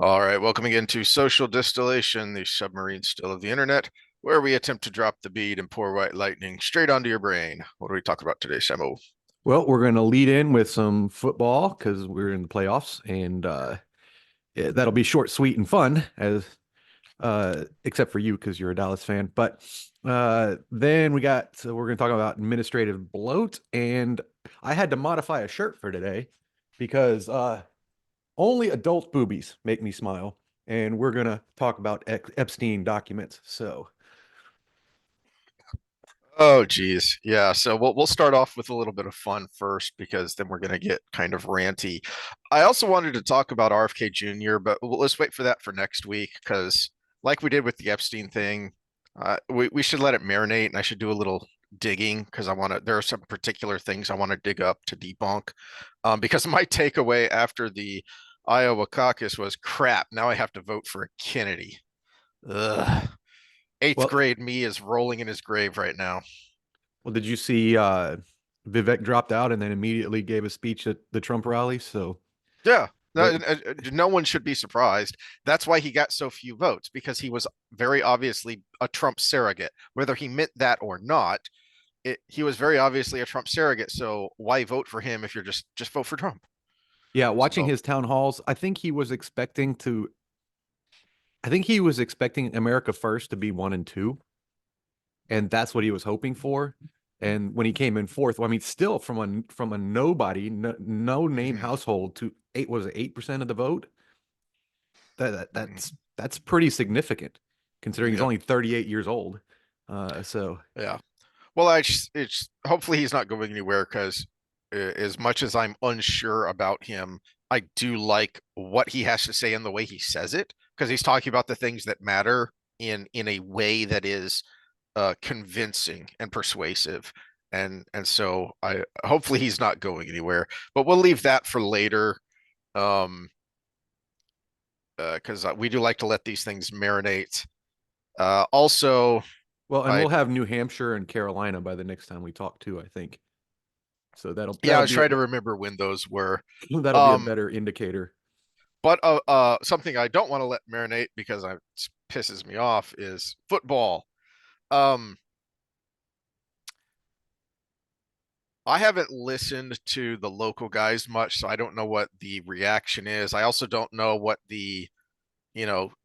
All right, welcome again to Social Distillation, the submarine still of the internet, where we attempt to drop the bead and pour white lightning straight onto your brain. What do we talk about today, Samo? Well, we're going to lead in with some football because we're in the playoffs, and yeah, that'll be short, sweet, and fun, as except for you because you're a Dallas fan. But then we're going to talk about administrative bloat, and I had to modify a shirt for today because only adult boobies make me smile, and we're going to talk about Epstein documents. So, Oh, geez. Yeah, so we'll start off with a little bit of fun first because then we're going to get kind of ranty. I also wanted to talk about RFK Jr., but let's wait for that for next week because, like we did with the Epstein thing, we should let it marinate and I should do a little digging because there are some particular things I want to dig up to debunk. Because my takeaway after the Iowa caucus was crap. Now I have to vote for a Kennedy. Ugh. Eighth well, grade me is rolling in his grave right now. did you see Vivek dropped out and then immediately gave a speech at the Trump rally? So. Yeah. No, There, no one should be surprised. That's why he got so few votes because he was very obviously a Trump surrogate. Whether he meant that or not, he was very obviously a Trump surrogate. So why vote for him if you're just vote for Trump? Yeah, watching So his town halls, I think he was expecting America First to be one and two, and that's what he was hoping for. And when he came in fourth, well, I mean, still from a nobody, no name mhm, household to eight was it 8% of the vote? That, that mhm. that's that's pretty significant considering he's Yep. only 38 years old. So Yeah. Well, it's hopefully he's not going anywhere because as much as I'm unsure about him, I do like what he has to say and the way he says it because he's talking about the things that matter in a way that is convincing and persuasive. And so I hopefully he's not going anywhere, but we'll leave that for later. Um, because we do like to let these things marinate. Also, well, and I we'll have New Hampshire and Carolina by the next time we talk too, I think. So that'll yeah, I that'll was be a, trying to remember when those were. that'll be a Um, better indicator. but something I don't want to let marinate because it pisses me off is football. Um, I haven't listened to the local guys much, so I don't know what the reaction is. I also don't know what the,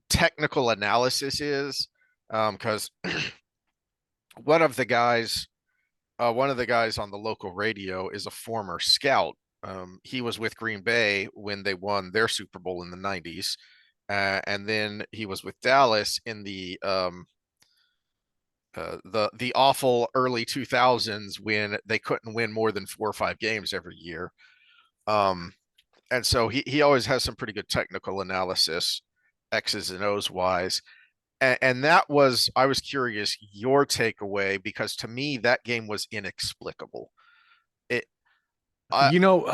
technical analysis is, because one of the guys, one of the guys on the local radio is a former scout. He was with Green Bay when they won their Super Bowl in the '90s, and then he was with Dallas in the awful early 2000s when they couldn't win more than 4 or 5 games every year. Um, and so he always has some pretty good technical analysis, X's and O's wise. And that was, I was curious your takeaway because to me that game was inexplicable. It I You know,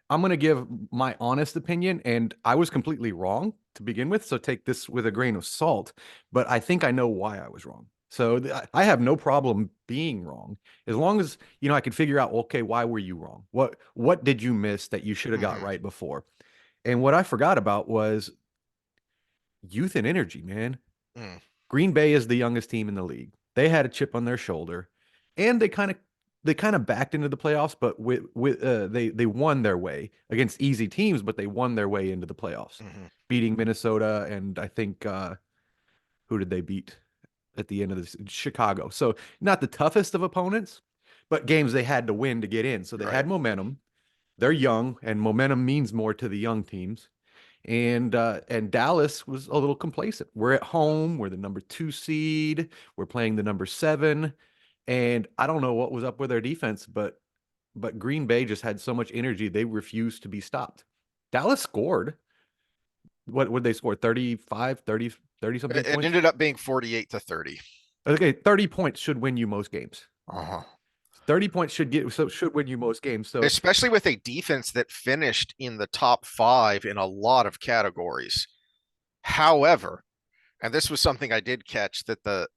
I'm going to give my honest opinion, and I was completely wrong to begin with. So take this with a grain of salt, but I think I know why I was wrong. So I have no problem being wrong as long as, I can figure out, okay, why were you wrong? What did you miss that you should have got mhm, right before? And what I forgot about was youth and energy, man. mm, Green Bay is the youngest team in the league. They had a chip on their shoulder, and they kind of backed into the playoffs, but they won their way against easy teams, but they won their way into the playoffs, mhm, beating Minnesota, and I think who did they beat at the end of this? Chicago. So not the toughest of opponents, but games they had to win to get in. So they right. had momentum. They're young, and momentum means more to the young teams. And Dallas was a little complacent. We're at home. We're the number 2 seed. We're playing the number 7, and I don't know what was up with their defense, but Green Bay just had so much energy they refused to be stopped. Dallas scored. What would they score? 35, 30, 30 something It points. ended up being 48-30. Okay, 30 points should win you most games. Uh-huh. 30 points should win you most games. So Especially with a defense that finished in the top five in a lot of categories. However, and this was something I did catch that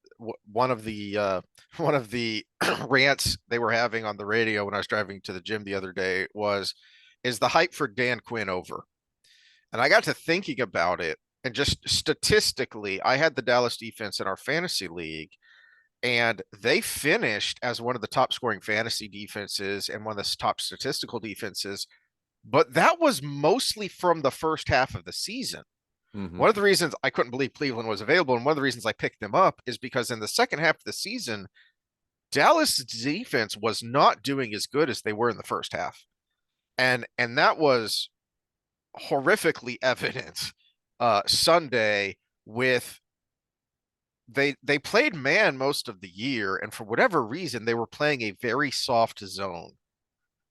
one of the one of the rants they were having on the radio when I was driving to the gym the other day was, is the hype for Dan Quinn over? And I got to thinking about it, and just statistically, I had the Dallas defense in our fantasy league, and they finished as one of the top scoring fantasy defenses and one of the top statistical defenses. But that was mostly from the first half of the season. Mm-hmm. One of the reasons I couldn't believe Cleveland was available, and one of the reasons I picked them up, is because in the second half of the season, Dallas defense was not doing as good as they were in the first half. And that was horrifically evident Sunday with they played man most of the year, and for whatever reason, they were playing a very soft zone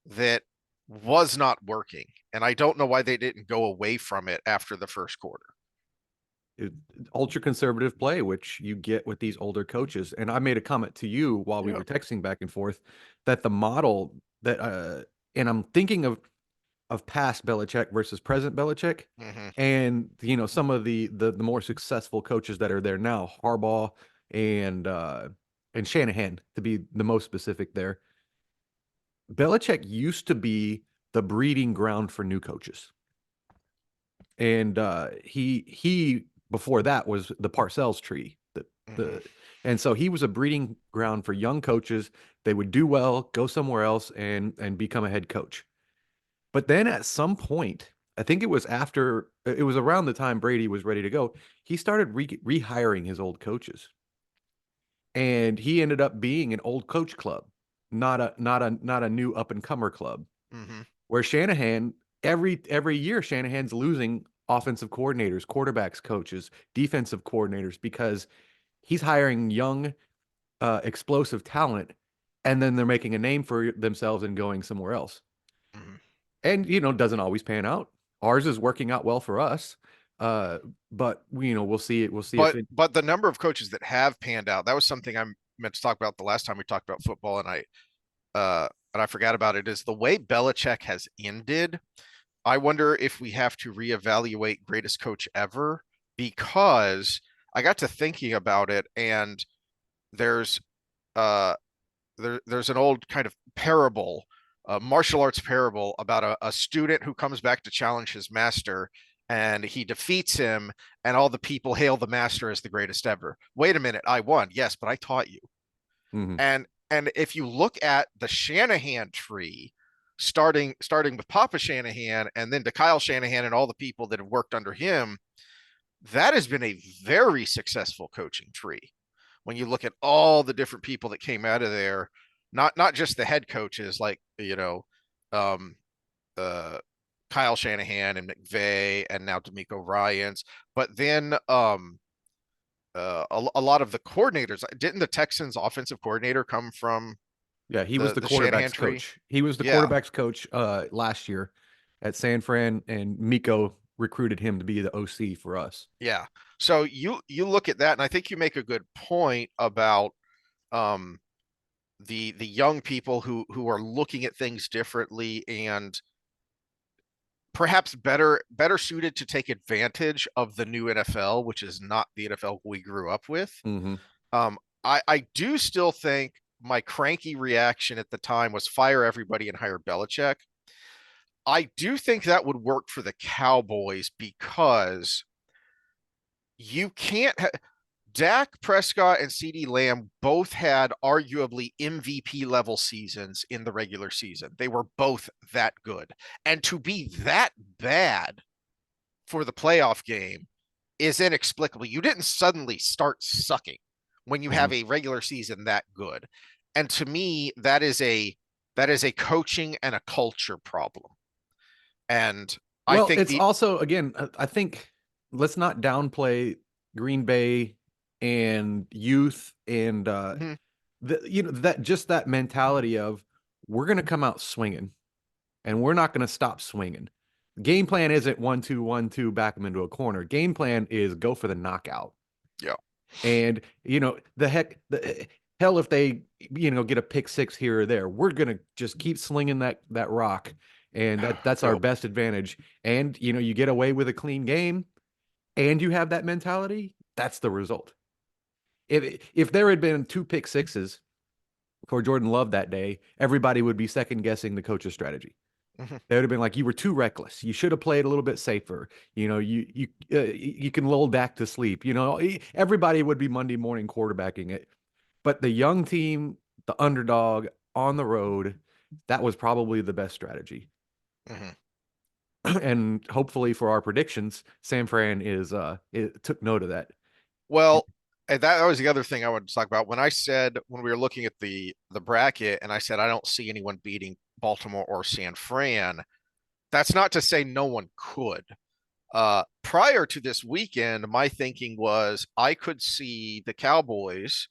that was not working. And I don't know why they didn't go away from it after the first quarter. It, ultra conservative play, which you get with these older coaches. And I made a comment to you while we Yeah. were texting back and forth that the model that, and I'm thinking of past Belichick versus present Belichick, Mm-hmm. and some of the more successful coaches that are there now, Harbaugh and Shanahan, to be the most specific there. Belichick used to be the breeding ground for new coaches, and he before that was the Parcells tree. Mm-hmm. The and so he was a breeding ground for young coaches. They would do well, go somewhere else, and become a head coach. But then at some point, I think it was around the time Brady was ready to go, he started rehiring his old coaches. And he ended up being an old coach club, not a new up and comer club. Mm-hmm. Where Shanahan every year Shanahan's losing offensive coordinators, quarterbacks, coaches, defensive coordinators because he's hiring young, explosive talent, and then they're making a name for themselves and going somewhere else. Mm-hmm. And doesn't always pan out. Ours is working out well for us, but we'll see it. We'll see if but it. but the number of coaches that have panned out, that was something I meant to talk about the last time we talked about football, and I forgot about it, is the way Belichick has ended. I wonder if we have to reevaluate greatest coach ever, because I got to thinking about it, and there's uh there's an old kind of parable, martial arts parable about a student who comes back to challenge his master, and he defeats him, and all the people hail the master as the greatest ever. Wait a minute, I won. Yes, but I taught you. Mhm. And if you look at the Shanahan tree, starting with Papa Shanahan and then to Kyle Shanahan and all the people that have worked under him, that has been a very successful coaching tree. When you look at all the different people that came out of there, not just the head coaches like um, uh, Kyle Shanahan and McVay and now D'Amico Ryans, but then a lot of the coordinators. Didn't the Texans offensive coordinator come from Yeah, he was the the Shanahan quarterbacks tree? coach. He was the Yeah, quarterbacks coach last year at San Fran, and Miko recruited him to be the OC for us. yeah. So you look at that, and I think you make a good point about um, the young people who are looking at things differently and perhaps better suited to take advantage of the new NFL, which is not the NFL we grew up with. Mm-hmm. Um, I do still think my cranky reaction at the time was fire everybody and hire Belichick. I do think that would work for the Cowboys because you can't. Dak Prescott and CeeDee Lamb both had arguably MVP level seasons in the regular season. They were both that good. And to be that bad for the playoff game is inexplicable. You didn't suddenly start sucking when you Mm-hmm. have a regular season that good. And to me, that is a coaching and a culture problem. And I Well, think it's the also again, I think let's not downplay Green Bay and youth and Mhm. that just that mentality of we're going to come out swinging and we're not going to stop swinging. Game plan isn't 1-2, 1-2, back them into a corner. Game plan is go for the knockout. Yeah. And the hell if they get a pick six here or there, we're gonna just keep slinging that rock, and that's our Yep. best advantage. And you get away with a clean game, and you have that mentality. That's the result. If there had been two pick sixes for Jordan Love that day, everybody would be second guessing the coach's strategy. Mhm, They would have been like, you were too reckless. You should have played a little bit safer. You can lull Dak to sleep. Everybody would be Monday morning quarterbacking it. But the young team, the underdog on the road, that was probably the best strategy. mhm. And hopefully for our predictions, San Fran it took note of that. Well, and that was the other thing I wanted to talk about. When we were looking at the bracket, and I said I don't see anyone beating Baltimore or San Fran. That's not to say no one could. Prior to this weekend, my thinking was I could see the Cowboys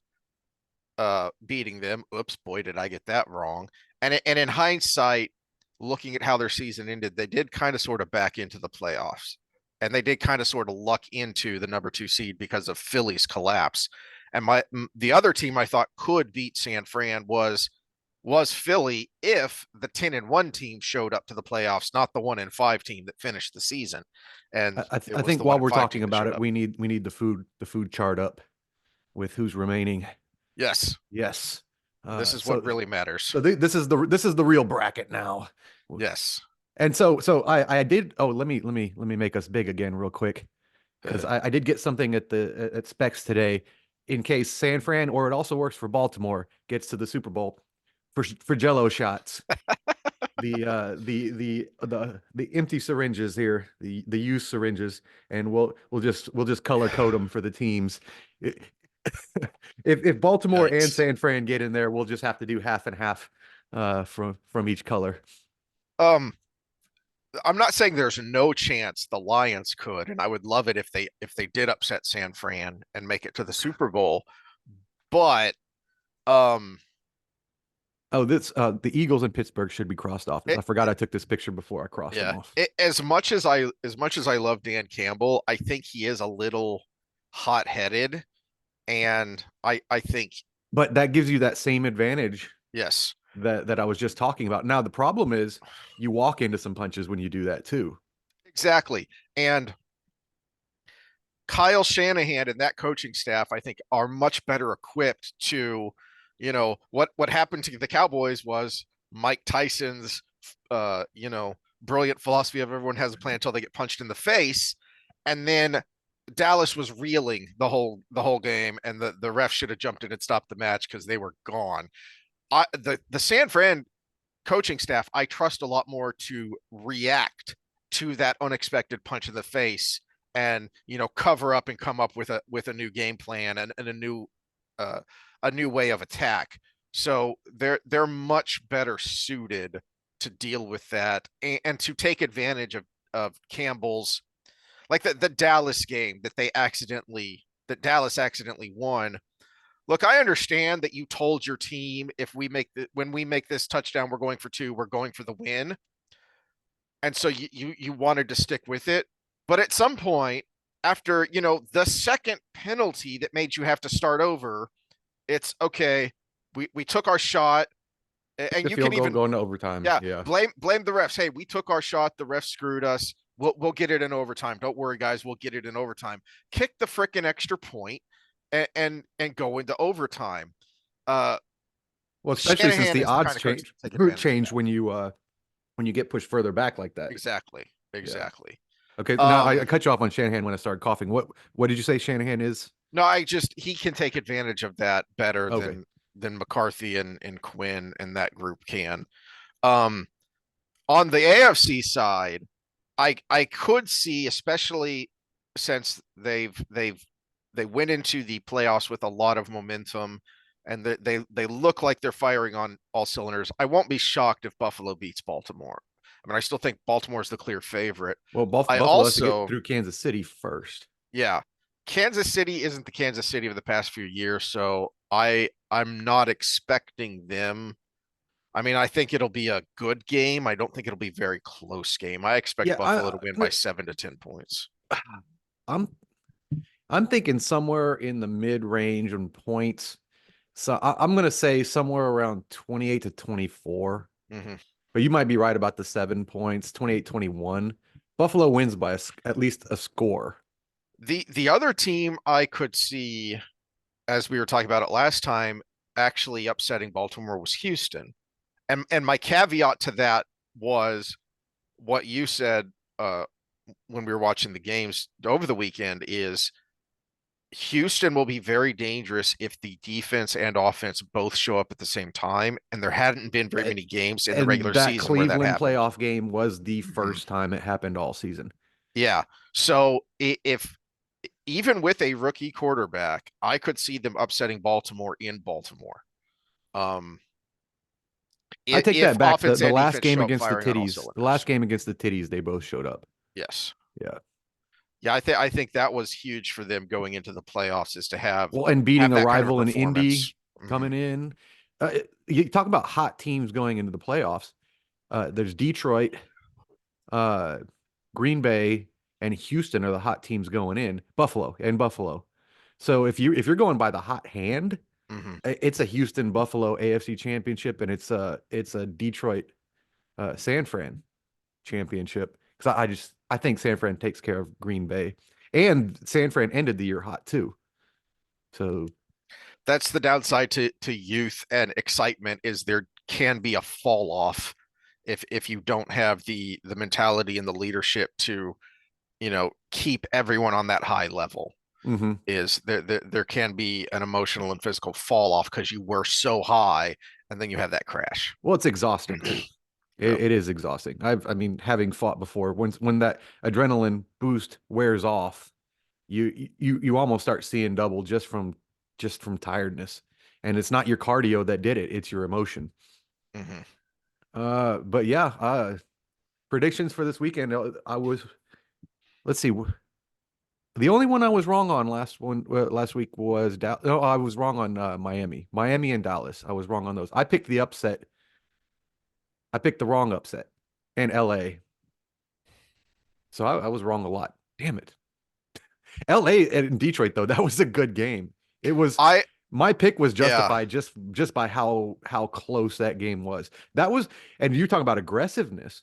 beating them. Oops, boy, did I get that wrong. And in hindsight, looking at how their season ended, they did kind of sort of back into the playoffs, and they did kind of sort of luck into the number 2 seed because of Philly's collapse. And the other team I thought could beat San Fran was Philly if the 10-1 team showed up to the playoffs, not the 1-5 team that finished the season. And it I was think the one while and we're five talking team that about showed it, up. we need the food chart up with who's remaining. Yes, Yes. this Uh, is what so really matters. so this is the real bracket now. Yes. And so I did. Oh, let me make us big again real quick because I did get something at Specs today in case San Fran, or it also works for Baltimore, gets to the Super Bowl for Jello shots. The empty syringes here, the used syringes, and we'll just color code them for the teams. If Baltimore and Yikes. San Fran get in there, we'll just have to do half and half from each color. Um, I'm not saying there's no chance the Lions could, and I would love it if they did upset San Fran and make it to the Super Bowl. But um, Oh, this the Eagles and Pittsburgh should be crossed off. I it, forgot I took this picture before I crossed them yeah, off. as much as I love Dan Campbell, I think he is a little hot-headed, and I think But that gives you that same advantage yes, that I was just talking about. Now the problem is you walk into some punches when you do that too. exactly. And Kyle Shanahan and that coaching staff, I think, are much better equipped to, what happened to the Cowboys was Mike Tyson's, brilliant philosophy of everyone has a plan until they get punched in the face, and then Dallas was reeling the whole game, and the ref should have jumped in and stopped the match because they were gone. The San Fran coaching staff, I trust a lot more to react to that unexpected punch in the face and cover up and come up with a new game plan and uh, a new way of attack. So they're much better suited to deal with that and to take advantage of Campbell's, like the Dallas game that Dallas accidentally won. Look, I understand that you told your team when we make this touchdown, we're going for two, we're going for the win, and so you wanted to stick with it. But at some point, after the second penalty that made you have to start over, it's okay. We took our shot, Kick and the you can field goal even going to overtime. yeah Yeah. blame the refs. Hey, we took our shot. The refs screwed us. We'll get it in overtime. Don't worry, guys. We'll get it in overtime. Kick the freaking extra point and go into overtime. Uh, Well, especially since Shanahan the is the odds kind of coach to change take advantage of change that. when you get pushed further back like that. Exactly. Yeah. Exactly. Okay. Now I Um, cut you off on Shanahan when I started coughing. What did you say Shanahan is? no, he can take advantage of that better Okay. than McCarthy and Quinn and that group can. Um, on the AFC side, I could see, especially since they went into the playoffs with a lot of momentum and they look like they're firing on all cylinders. I won't be shocked if Buffalo beats Baltimore. I mean, I still think Baltimore is the clear favorite. Well, I Buffalo has to get also, through Kansas City first. yeah, Kansas City isn't the Kansas City of the past few years, so I'm not expecting them. I mean, I think it'll be a good game. I don't think it'll be a very close game. I expect Yeah, Buffalo to win by 7 to 10 points. I'm I'm thinking somewhere in the mid range on points. So I'm gonna say somewhere around 28 to 24. Hmm. But you might be right about the 7 points, 28-21. Buffalo wins by at least a score. The other team I could see, as we were talking about it last time, actually upsetting Baltimore was Houston. And my caveat to that was what you said uh, when we were watching the games over the weekend is Houston will be very dangerous if the defense and offense both show up at the same time. And there hadn't been very many games in the And regular that season where that Cleveland happened. playoff game was the Mhm. first time it happened all season. Yeah. So if even with a rookie quarterback, I could see them upsetting Baltimore in Baltimore. Um, I take if that back. The offense the and last defense game show up against the firing on all Titties, the last cylinders. game against the Titties, they both showed up. Yes. Yeah. Yeah, I think that was huge for them going into the playoffs is to Well, and beating have a that kind of a rival in Indy performance. Hmm. coming in. You talk about hot teams going into the playoffs. There's Detroit, uh, Green Bay, and Houston are the hot teams going in. Buffalo. So if you're going by the hot hand, Hmm. it's a Houston Buffalo AFC championship, and it's a Detroit San Fran championship. Because I think San Fran takes care of Green Bay, and San Fran ended the year hot too. So That's the downside to youth and excitement is there can be a fall off if you don't have the mentality and the leadership to, keep everyone on that high level. mhm. Is there can be an emotional and physical fall off because you were so high and then you have that crash. Well, it's exhausting too. Yeah. It is exhausting. I mean, having fought before, when that adrenaline boost wears off, you almost start seeing double just from tiredness, and it's not your cardio that did it; it's your emotion. Hmm. But yeah, predictions for this weekend. Let's see. The only one I was wrong on last week was no, I was wrong on Miami and Dallas. I was wrong on those. I picked the upset. I picked the wrong upset, and LA. So I was wrong a lot. Damn it. LA and Detroit though, that was a good game. It was I My pick was Yeah. justified just by how close that game was. That was And you talk about aggressiveness.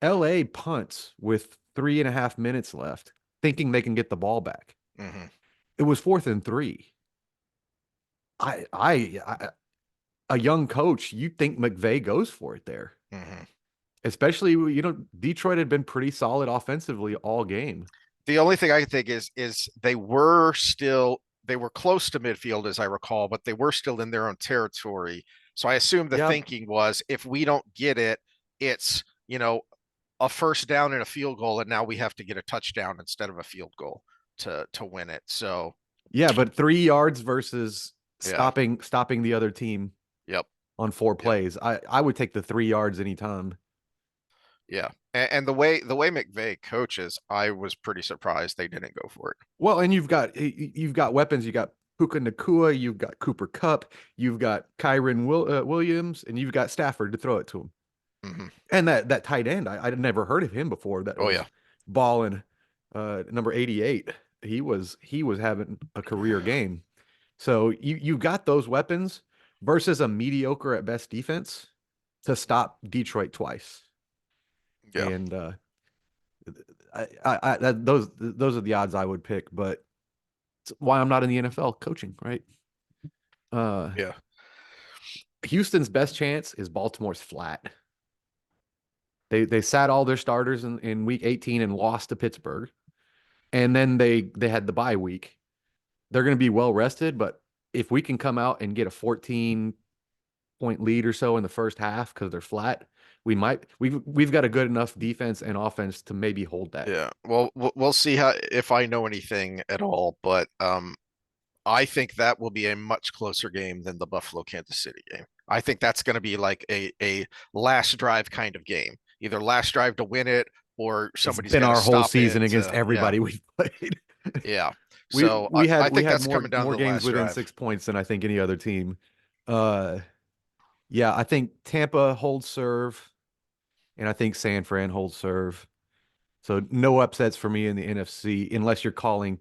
LA punts with 3.5 minutes left, thinking they can get the ball back. Hmm. It was 4th and 3. I a young coach, you think McVay goes for it there. Hmm. Especially, Detroit had been pretty solid offensively all game. The only thing I can think is they were close to midfield as I recall, but they were still in their own territory. So I assume the Yeah, thinking was if we don't get it, it's, a first down and a field goal, and now we have to get a touchdown instead of a field goal to win it. So yeah, but 3 yards versus yeah. stopping the other team Yep. on four Yep. plays. I would take the 3 yards anytime. Yeah. And the way McVay coaches, I was pretty surprised they didn't go for it. Well, and you've got weapons. You got Puka Nakua, you've got Cooper Cup, you've got Williams, and you've got Stafford to throw it to him. Hmm. And that tight end, I'd never heard of him before. That Oh yeah. was balling, number 88. He was having a career game. So you got those weapons versus a mediocre at best defense to stop Detroit twice. Yeah. And those are the odds I would pick, but it's why I'm not in the NFL coaching, right? Uh, Yeah. Houston's best chance is Baltimore's flat. They sat all their starters in week 18 and lost to Pittsburgh. And then they had the bye week. They're going to be well rested, but if we can come out and get a 14-point lead or so in the first half because they're flat, we've got a good enough defense and offense to maybe hold that. Yeah. Well, we'll see how if I know anything at all, but I think that will be a much closer game than the Buffalo Kansas City game. I think that's going to be like a last drive kind of game. Either last drive to win it or It's somebody's been got to our whole stop it. season against Yeah. everybody we've played. Yeah. We So we I had we think had that's more coming down to more the games last within drive. 6 points than I think any other team. Uh, yeah, I think Tampa holds serve, and I think San Fran holds serve. So no upsets for me in the NFC unless you're calling.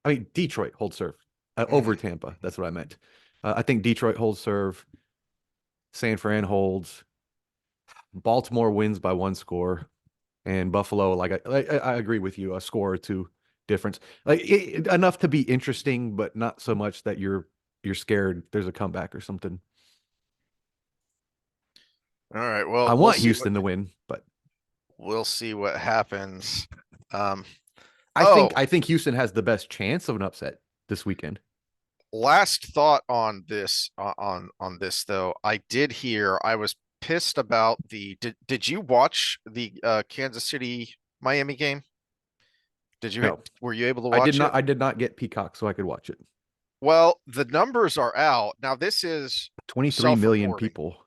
I mean, Detroit holds serve over Hmm. Tampa. That's what I meant. I think Detroit holds serve. San Fran holds. Baltimore wins by one score, and Buffalo, I agree with you, a score or two difference, enough to be interesting, but not so much that you're scared there's a comeback or something. All right. I Well, want Houston to win, but we'll see what happens. Um, I think oh, I think Houston has the best chance of an upset this weekend. last thought on this on this though. I did hear I was pissed about the did you watch the Kansas City Miami game? Did you No, were you able to watch it? I did not get Peacock so I could watch it. Well, the numbers are out. Now this is 23 million self-reporting. people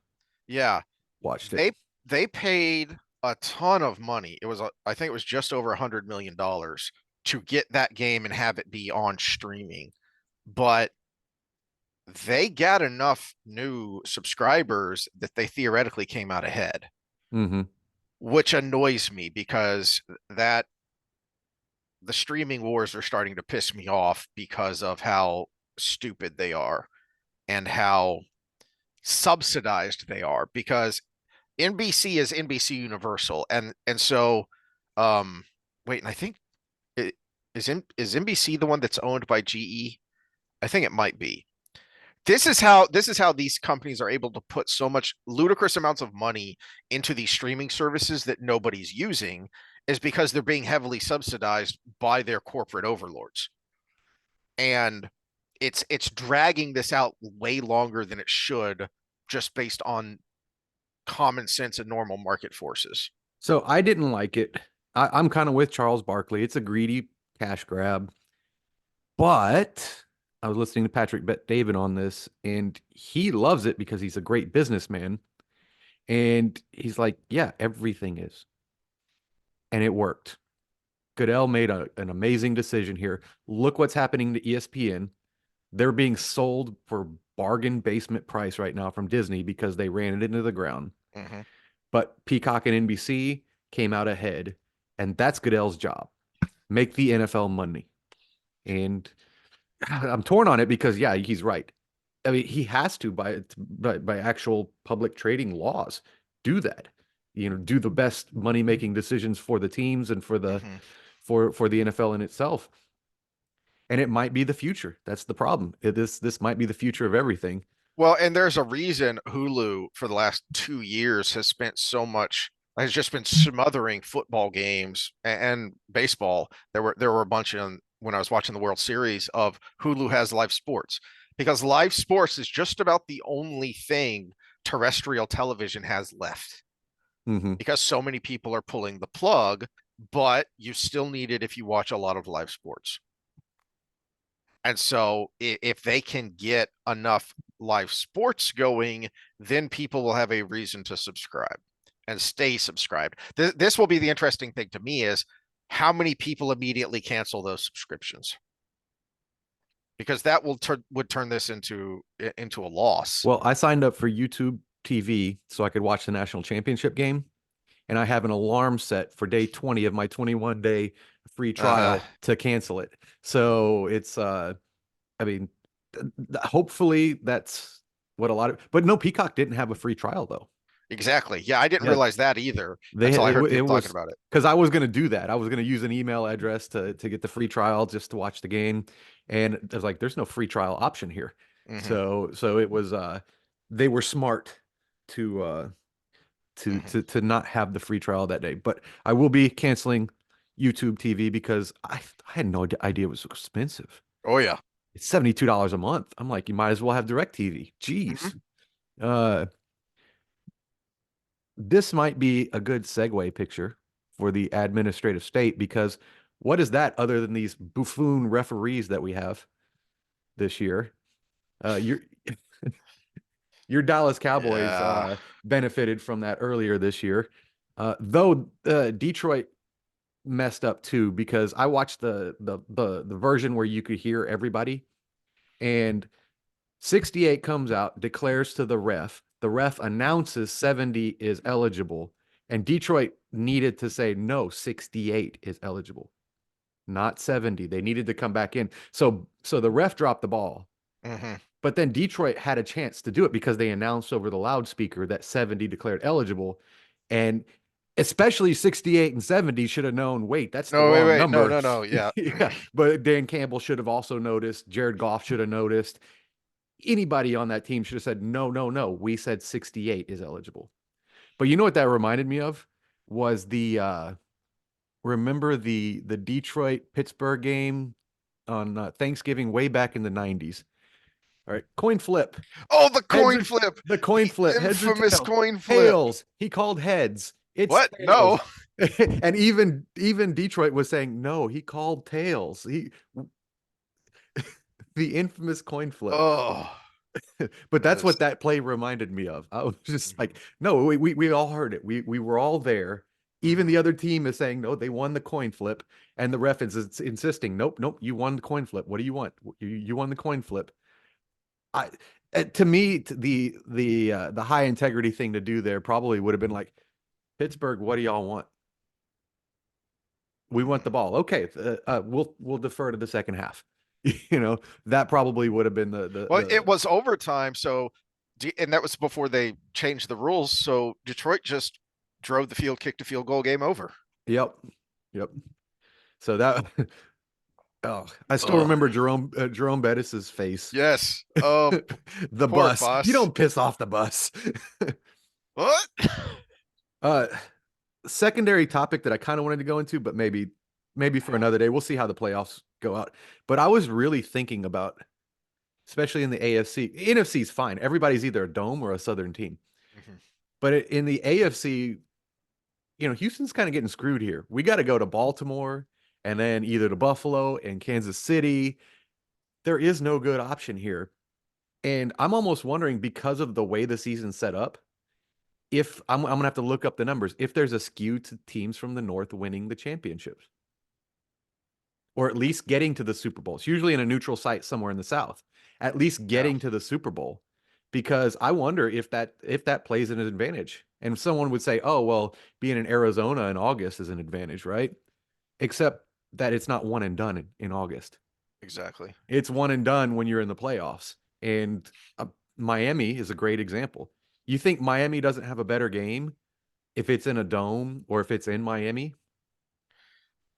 Yeah, watched it. they paid a ton of money. I think it was just over $100 million to get that game and have it be on streaming. But they got enough new subscribers that they theoretically came out ahead, Hmm. which annoys me because that the streaming wars are starting to piss me off because of how stupid they are and how subsidized they are because NBC is NBC Universal and so um wait, and I think it is NBC the one that's owned by GE? I think it might be. This is how these companies are able to put so much ludicrous amounts of money into these streaming services that nobody's using is because they're being heavily subsidized by their corporate overlords. And it's dragging this out way longer than it should just based on common sense and normal market forces. So I didn't like it. I'm kind of with Charles Barkley. It's a greedy cash grab, but I was listening to Patrick Bet David on this, and he loves it because he's a great businessman. And he's like, yeah, everything is. And it worked. Goodell made an amazing decision here. Look what's happening to ESPN. They're being sold for bargain basement price right now from Disney because they ran it into the ground. Mm-hmm. But Peacock and NBC came out ahead, and that's Goodell's job. Make the NFL money. And I'm torn on it because yeah, he's right. I mean, he has to by actual public trading laws do that. You know, do the best money making decisions for the teams and for the Mm-hmm. for the NFL in itself. And it might be the future. That's the problem. This might be the future of everything. Well, and there's a reason Hulu for the last 2 years has just been smothering football games and baseball. There were a bunch of when I was watching the World Series of Hulu has live sports because live sports is just about the only thing terrestrial television has left Hmm. because so many people are pulling the plug, but you still need it if you watch a lot of live sports. And so if they can get enough live sports going, then people will have a reason to subscribe and stay subscribed. This will be the interesting thing to me is how many people immediately cancel those subscriptions because that would turn this into a loss. Well, I signed up for YouTube TV so I could watch the national championship game, and I have an alarm set for day 20 of my 21-day free Uh-huh. trial to cancel it. So it's I mean, hopefully that's what a lot of, but no, Peacock didn't have a free trial though. Exactly. Yeah, I didn't Yeah, realize that either they until I heard it people talking was about it. because I was going to do that. I was going to use an email address to get the free trial just to watch the game, and I was like, "There's no free trial option here." Hmm. So it was they were smart to Hmm. to not have the free trial that day. But I will be canceling YouTube TV because I had no idea it was so expensive. Oh yeah. It's $72 a month. I'm like, you might as well have DirecTV. Hmm. Jeez. Uh, this might be a good segue picture for the administrative state because what is that other than these buffoon referees that we have this year? Your your Dallas Cowboys Yeah. benefited from that earlier this year, though Detroit messed up too because I watched the version where you could hear everybody and 68 comes out, declares to the ref. The ref announces 70 is eligible. And Detroit needed to say, no, 68 is eligible, not 70. They needed to come back in. So the ref dropped the ball. Hmm. But then Detroit had a chance to do it because they announced over the loudspeaker that 70 declared eligible. And especially 68 and 70 should have known, wait, that's the No, wait, wrong wait. No, number. no, no. Yeah. Yeah. But Dan Campbell should have also noticed. Jared Goff should have noticed. Anybody on that team should have said, no, no, no. We said 68 is eligible. But you know what that reminded me of was the remember the Detroit Pittsburgh game on Thanksgiving way back in the 90s. All right, coin flip. Oh, the Heads coin or flip, the coin the flip, heads or infamous tails. coin flip. Tails. He called heads. It's What? No. tails. And even Detroit was saying no, he called tails. He the infamous coin flip. Oh, But that that's is. what that play reminded me of. I was just like, Mhm. no, we all heard it. We were all there. Even the Mhm. other team is saying, no, they won the coin flip. And the ref is insisting, nope, nope, you won the coin flip. What do you want? You won the coin flip. I to me, the high integrity thing to do there probably would have been like, Pittsburgh, what do y'all want? We want the Mhm. ball. Okay, we'll defer to the second half. You know, that probably would have been Well, it the was overtime, so and that was before they changed the rules. So Detroit just drove the field, kicked a field goal, game over. yep. Yep. So that oh, I still Oh, remember Jerome Bettis's face. yes. Oh, The poor bus. You bus. don't piss off the bus. What? uh Secondary topic that I kind of wanted to go into, but maybe for another day. We'll see how the playoffs go out. But I was really thinking about, especially in the AFC. NFC is fine. Everybody's either a dome or a Southern team. Mhm. But in the AFC, Houston's kind of getting screwed here. We got to go to Baltimore and then either to Buffalo and Kansas City. There is no good option here. And I'm almost wondering, because of the way the season's set up, if I'm gonna have to look up the numbers, if there's a skew to teams from the North winning the championships, or at least getting to the Super Bowl. It's usually in a neutral site somewhere in the South. At least Yeah, getting to the Super Bowl, because I wonder if that plays an advantage. And someone would say, "Oh, well, being in Arizona in August is an advantage, right?" Except that it's not one and done in August. exactly. It's one and done when you're in the playoffs. And Miami is a great example. You think Miami doesn't have a better game if it's in a dome or if it's in Miami?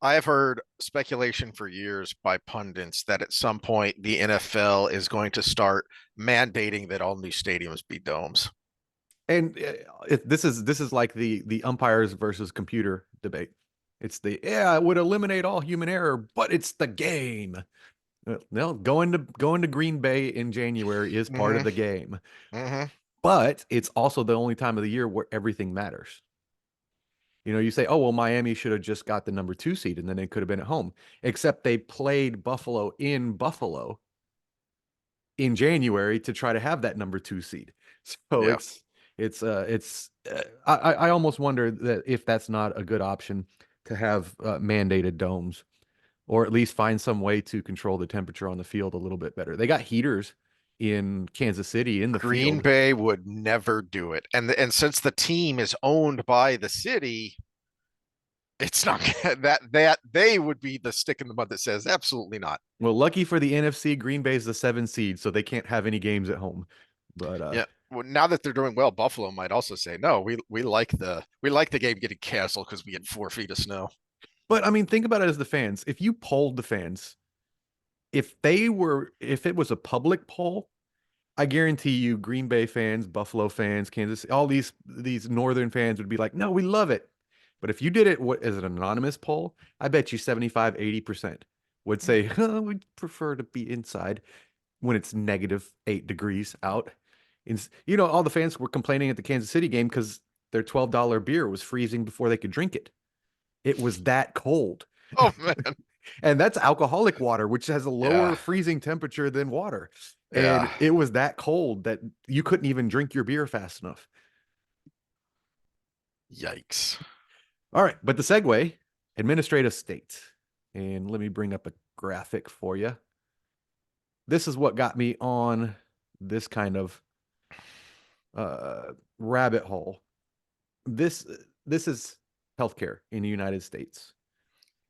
I have heard speculation for years by pundits that at some point the NFL is going to start mandating that all new stadiums be domes. And this is like the umpires versus computer debate. It's yeah, it would eliminate all human error, but it's the game. No, going to Green Bay in January is part of Hmm. the game, Hmm. but it's also the only time of the year where everything matters. You say, oh, well, Miami should have just got the number 2 seed and then they could have been at home. Except they played Buffalo in Buffalo in January to try to have that number 2 seed. So Yeah, I almost wonder that if that's not a good option to have mandated domes, or at least find some way to control the temperature on the field a little bit better. They got heaters in Kansas City in the Green field. Bay would never do it, and since the team is owned by the city, it's not that they would be the stick in the mud that says absolutely not. Well, lucky for the NFC, Green Bay's the 7 seed, so they can't have any games at home. But Yeah. Well, now that they're doing well, Buffalo might also say no. We like the game getting canceled because we get 4 feet of snow. I mean, think about it as the fans. If you polled the fans, if it was a public poll, I guarantee you Green Bay fans, Buffalo fans, Kansas, all these northern fans would be like, "No, we love it." But if you did it as an anonymous poll, I bet you 75, 80% would say, oh, we'd prefer to be inside when it's -8 degrees out. All the fans were complaining at the Kansas City game because their $12 beer was freezing before they could drink it. It was that cold. Oh man. And that's alcoholic water, which has a lower Yeah. freezing temperature than water. Yeah. And it was that cold that you couldn't even drink your beer fast enough. Yikes. All right. But the segue, administrative state. And let me bring up a graphic for you. This is what got me on this kind of rabbit hole. This this is healthcare in the United States.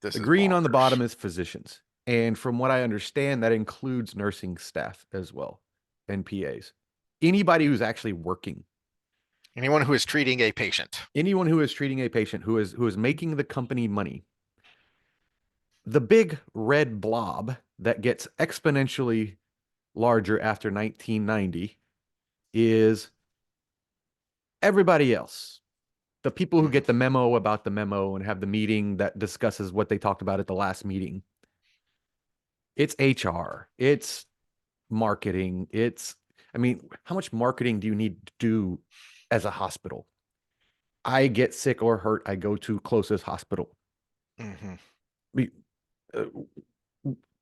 This The is green on the bonkers. bottom is physicians. And from what I understand, that includes nursing staff as well and PAs. Anybody who's actually working, Anyone who is treating a patient. anyone who is treating a patient, who is making the company money. The big red blob that gets exponentially larger after 1990 is everybody else. the people who Mhm. get the memo about the memo and have the meeting that discusses what they talked about at the last meeting. It's HR. It's marketing. I mean, how much marketing do you need to do as a hospital? I get sick or hurt, I go to closest hospital. Mhm. We- uh,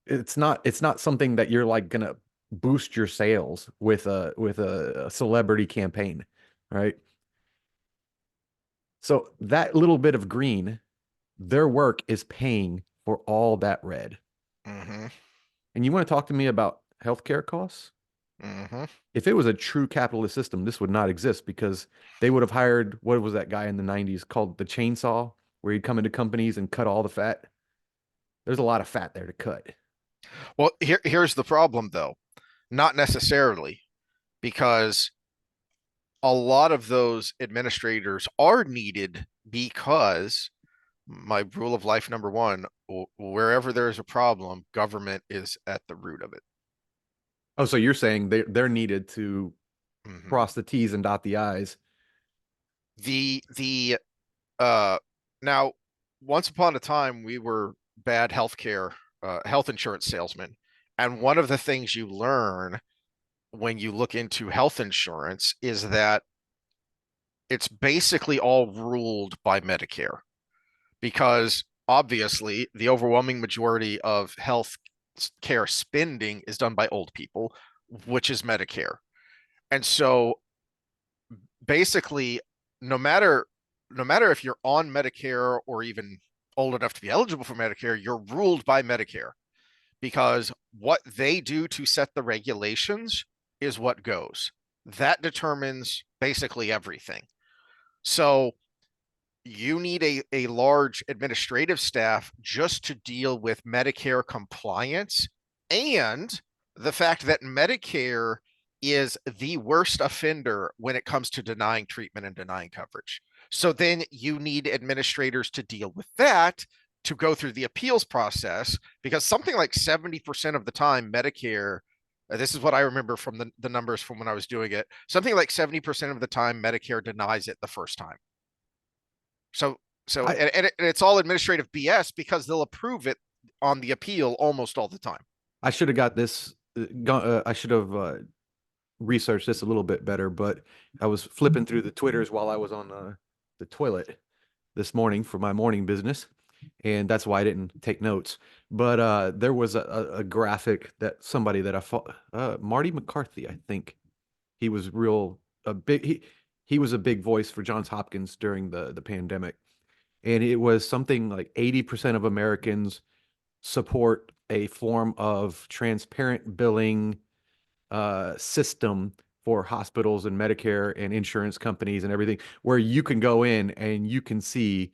it's not something that you're like gonna boost your sales with a celebrity campaign, right? So that little bit of green, their work is paying for all that red. Mhm. And you want to talk to me about healthcare costs? Mhm. If it was a true capitalist system, this would not exist because they would have hired, what was that guy in the 90s called the chainsaw, where he'd come into companies and cut all the fat. There's a lot of fat there to cut. Well, here's the problem though. Not necessarily, because a lot of those administrators are needed because my rule of life number one, wherever there's a problem, government is at the root of it. Oh, so you're saying they're needed to Mhm. cross the T's and dot the I's. The uh now once upon a time we were bad health insurance salesmen. And one of the things you learn when you look into health insurance is that it's basically all ruled by Medicare, because obviously the overwhelming majority of health care spending is done by old people, which is Medicare. And so basically, no matter no matter if you're on Medicare or even old enough to be eligible for Medicare, you're ruled by Medicare, because what they do to set the regulations is what goes. That determines basically everything. So you need a large administrative staff just to deal with Medicare compliance, and the fact that Medicare is the worst offender when it comes to denying treatment and denying coverage. So then you need administrators to deal with that, to go through the appeals process, because something like 70% of the time, Medicare, this is what I remember from the numbers from when I was doing it, something like 70% of the time, Medicare denies it the first time. So I and it's all administrative BS because they'll approve it on the appeal almost all the time. I should have got this. I should have researched this a little bit better, but I was flipping through the Twitters while I was on the toilet this morning for my morning business, and that's why I didn't take notes. But there was a graphic that somebody that I fought, Marty McCarthy, I think he was real a big he was a big voice for Johns Hopkins during the pandemic, and it was something like 80% of Americans support a form of transparent billing system for hospitals and Medicare and insurance companies and everything, where you can go in and you can see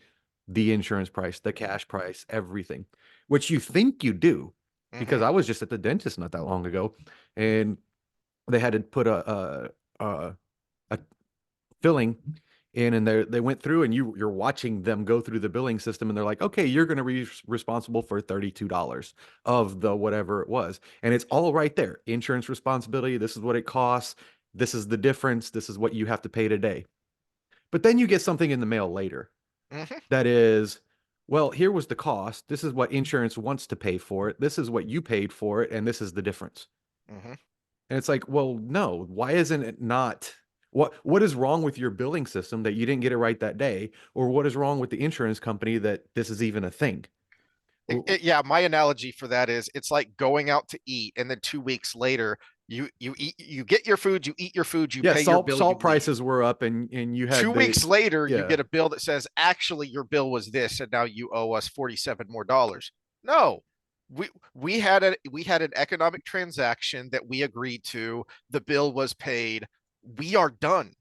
the insurance price, the cash price, everything, which you think you do. Because Mm-hmm. I was just at the dentist not that long ago, and they had to put a filling in, and they went through, and you're watching them go through the billing system, and they're like, okay, you're going to be responsible for $32 of the whatever it was, and it's all right there. Insurance responsibility, this is what it costs, this is the difference, this is what you have to pay today. But then you get something in the mail later Mm-hmm. that is, well, here was the cost, this is what insurance wants to pay for it, this is what you paid for it, and this is the difference. Mm-hmm. And it's like, well, no, why isn't it not? What is wrong with your billing system that you didn't get it right that day? Or what is wrong with the insurance company that this is even a thing? Yeah, my analogy for that is it's like going out to eat, and then 2 weeks later, you get your food, you eat your food, you Yeah, pay your salt bill, you salt leave. prices were up, and you two had the weeks later, you yeah. get a bill that says actually your bill was this, and now you owe us $47 more. No, we had an economic transaction that we agreed to. The bill was paid. We are done.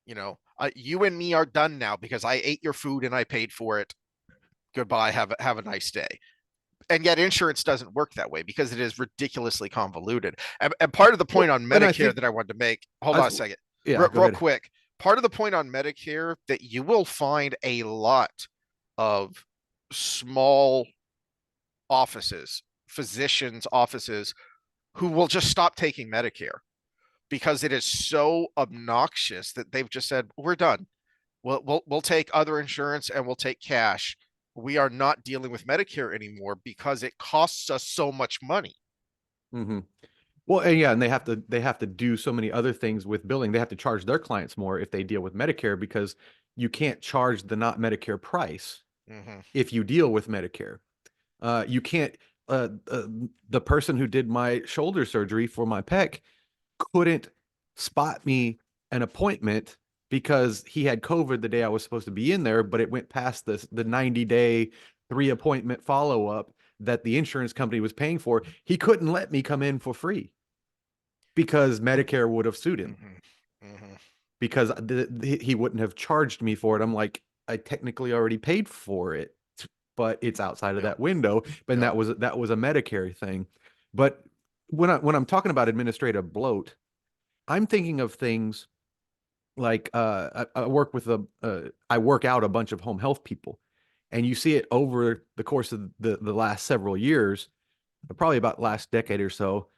You and me are done now because I ate your food and I paid for it. Goodbye. Have a nice day. And yet insurance doesn't work that way because it is ridiculously convoluted. And part of the point Well, on and I Medicare think that I wanted to make, hold I on was a second, yeah, go real ahead. quick. Part of the point on Medicare that you will find a lot of small offices, physicians' offices, who will just stop taking Medicare because it is so obnoxious that they've just said, we're done. we'll take other insurance and we'll take cash. We are not dealing with Medicare anymore because it costs us so much money. Hmm. Well, and yeah, and they have to do so many other things with billing. They have to charge their clients more if they deal with Medicare because you can't charge the not Medicare price Hmm. if you deal with Medicare. You can't. The person who did my shoulder surgery for my pec couldn't spot me an appointment because he had COVID the day I was supposed to be in there, but it went past the 90-day 3 appointment follow up that the insurance company was paying for. He couldn't let me come in for free because Medicare would have sued him Hmm. Hmm. because he wouldn't have charged me for it. I'm like, I technically already paid for it, but it's outside of Yep. that window. And Yep. that was a Medicare thing. But when I'm talking about administrative bloat, I'm thinking of things like I work out a bunch of home health people, and you see it over the course of the last several years, probably about last decade or so.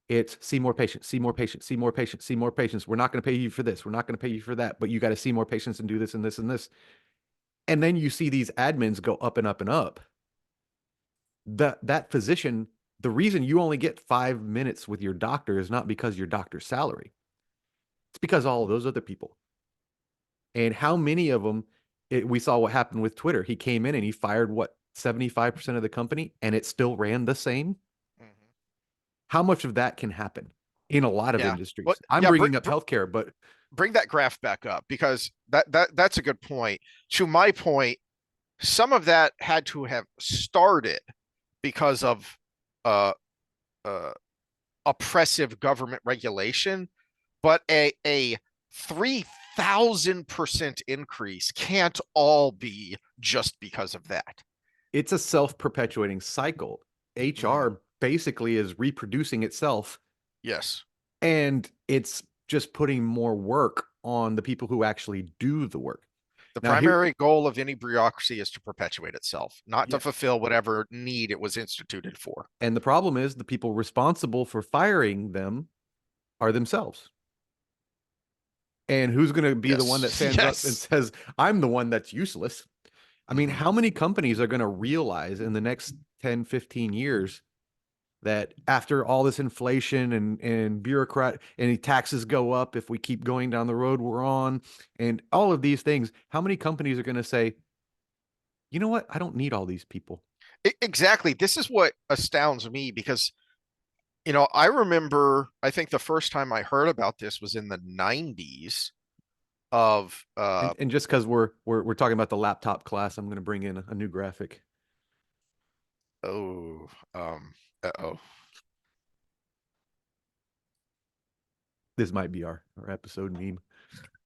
It's see more patients, see more patients, see more patients, see more patients. We're not going to pay you for this. We're not going to pay you for that, but you got to see more patients and do this and this and this. And then you see these admins go up and up and up. That physician, the reason you only get 5 minutes with your doctor is not because your doctor's salary. It's because all of those other people. And how many of them, we saw what happened with Twitter. He came in and he fired what, 75% of the company and it still ran the same? Hmm. How much of that can happen in a lot of Yeah. But industries? I'm yeah, bringing up healthcare, but bring that graph back up because that's a good point. To my point, some of that had to have started because of uh, uh, oppressive government regulation, but a 3,000% increase can't all be just because of that. it's a self-perpetuating cycle. Mm, HR basically is reproducing itself, yes. and it's just putting more work on the people who actually do the work. The Now here, primary goal of any bureaucracy is to perpetuate itself, not to yeah, fulfill whatever need it was instituted for. and the problem is the people responsible for firing them are themselves. And who's going to be the one that Yes. stands up and Yes. says, I'm the one that's useless? I mean, Hmm. how many companies are going to realize in the next 10, 15 years that after all this inflation and bureaucrat and taxes go up if we keep going down the road we're on and all of these things, how many companies are going to say, you know what? I don't need all these people. Exactly. This is what astounds me because, I remember, I think the first time I heard about this was in the 90s of, And just because we're talking about the laptop class, I'm going to bring in a new graphic. oh, uh-oh. This might be our episode meme.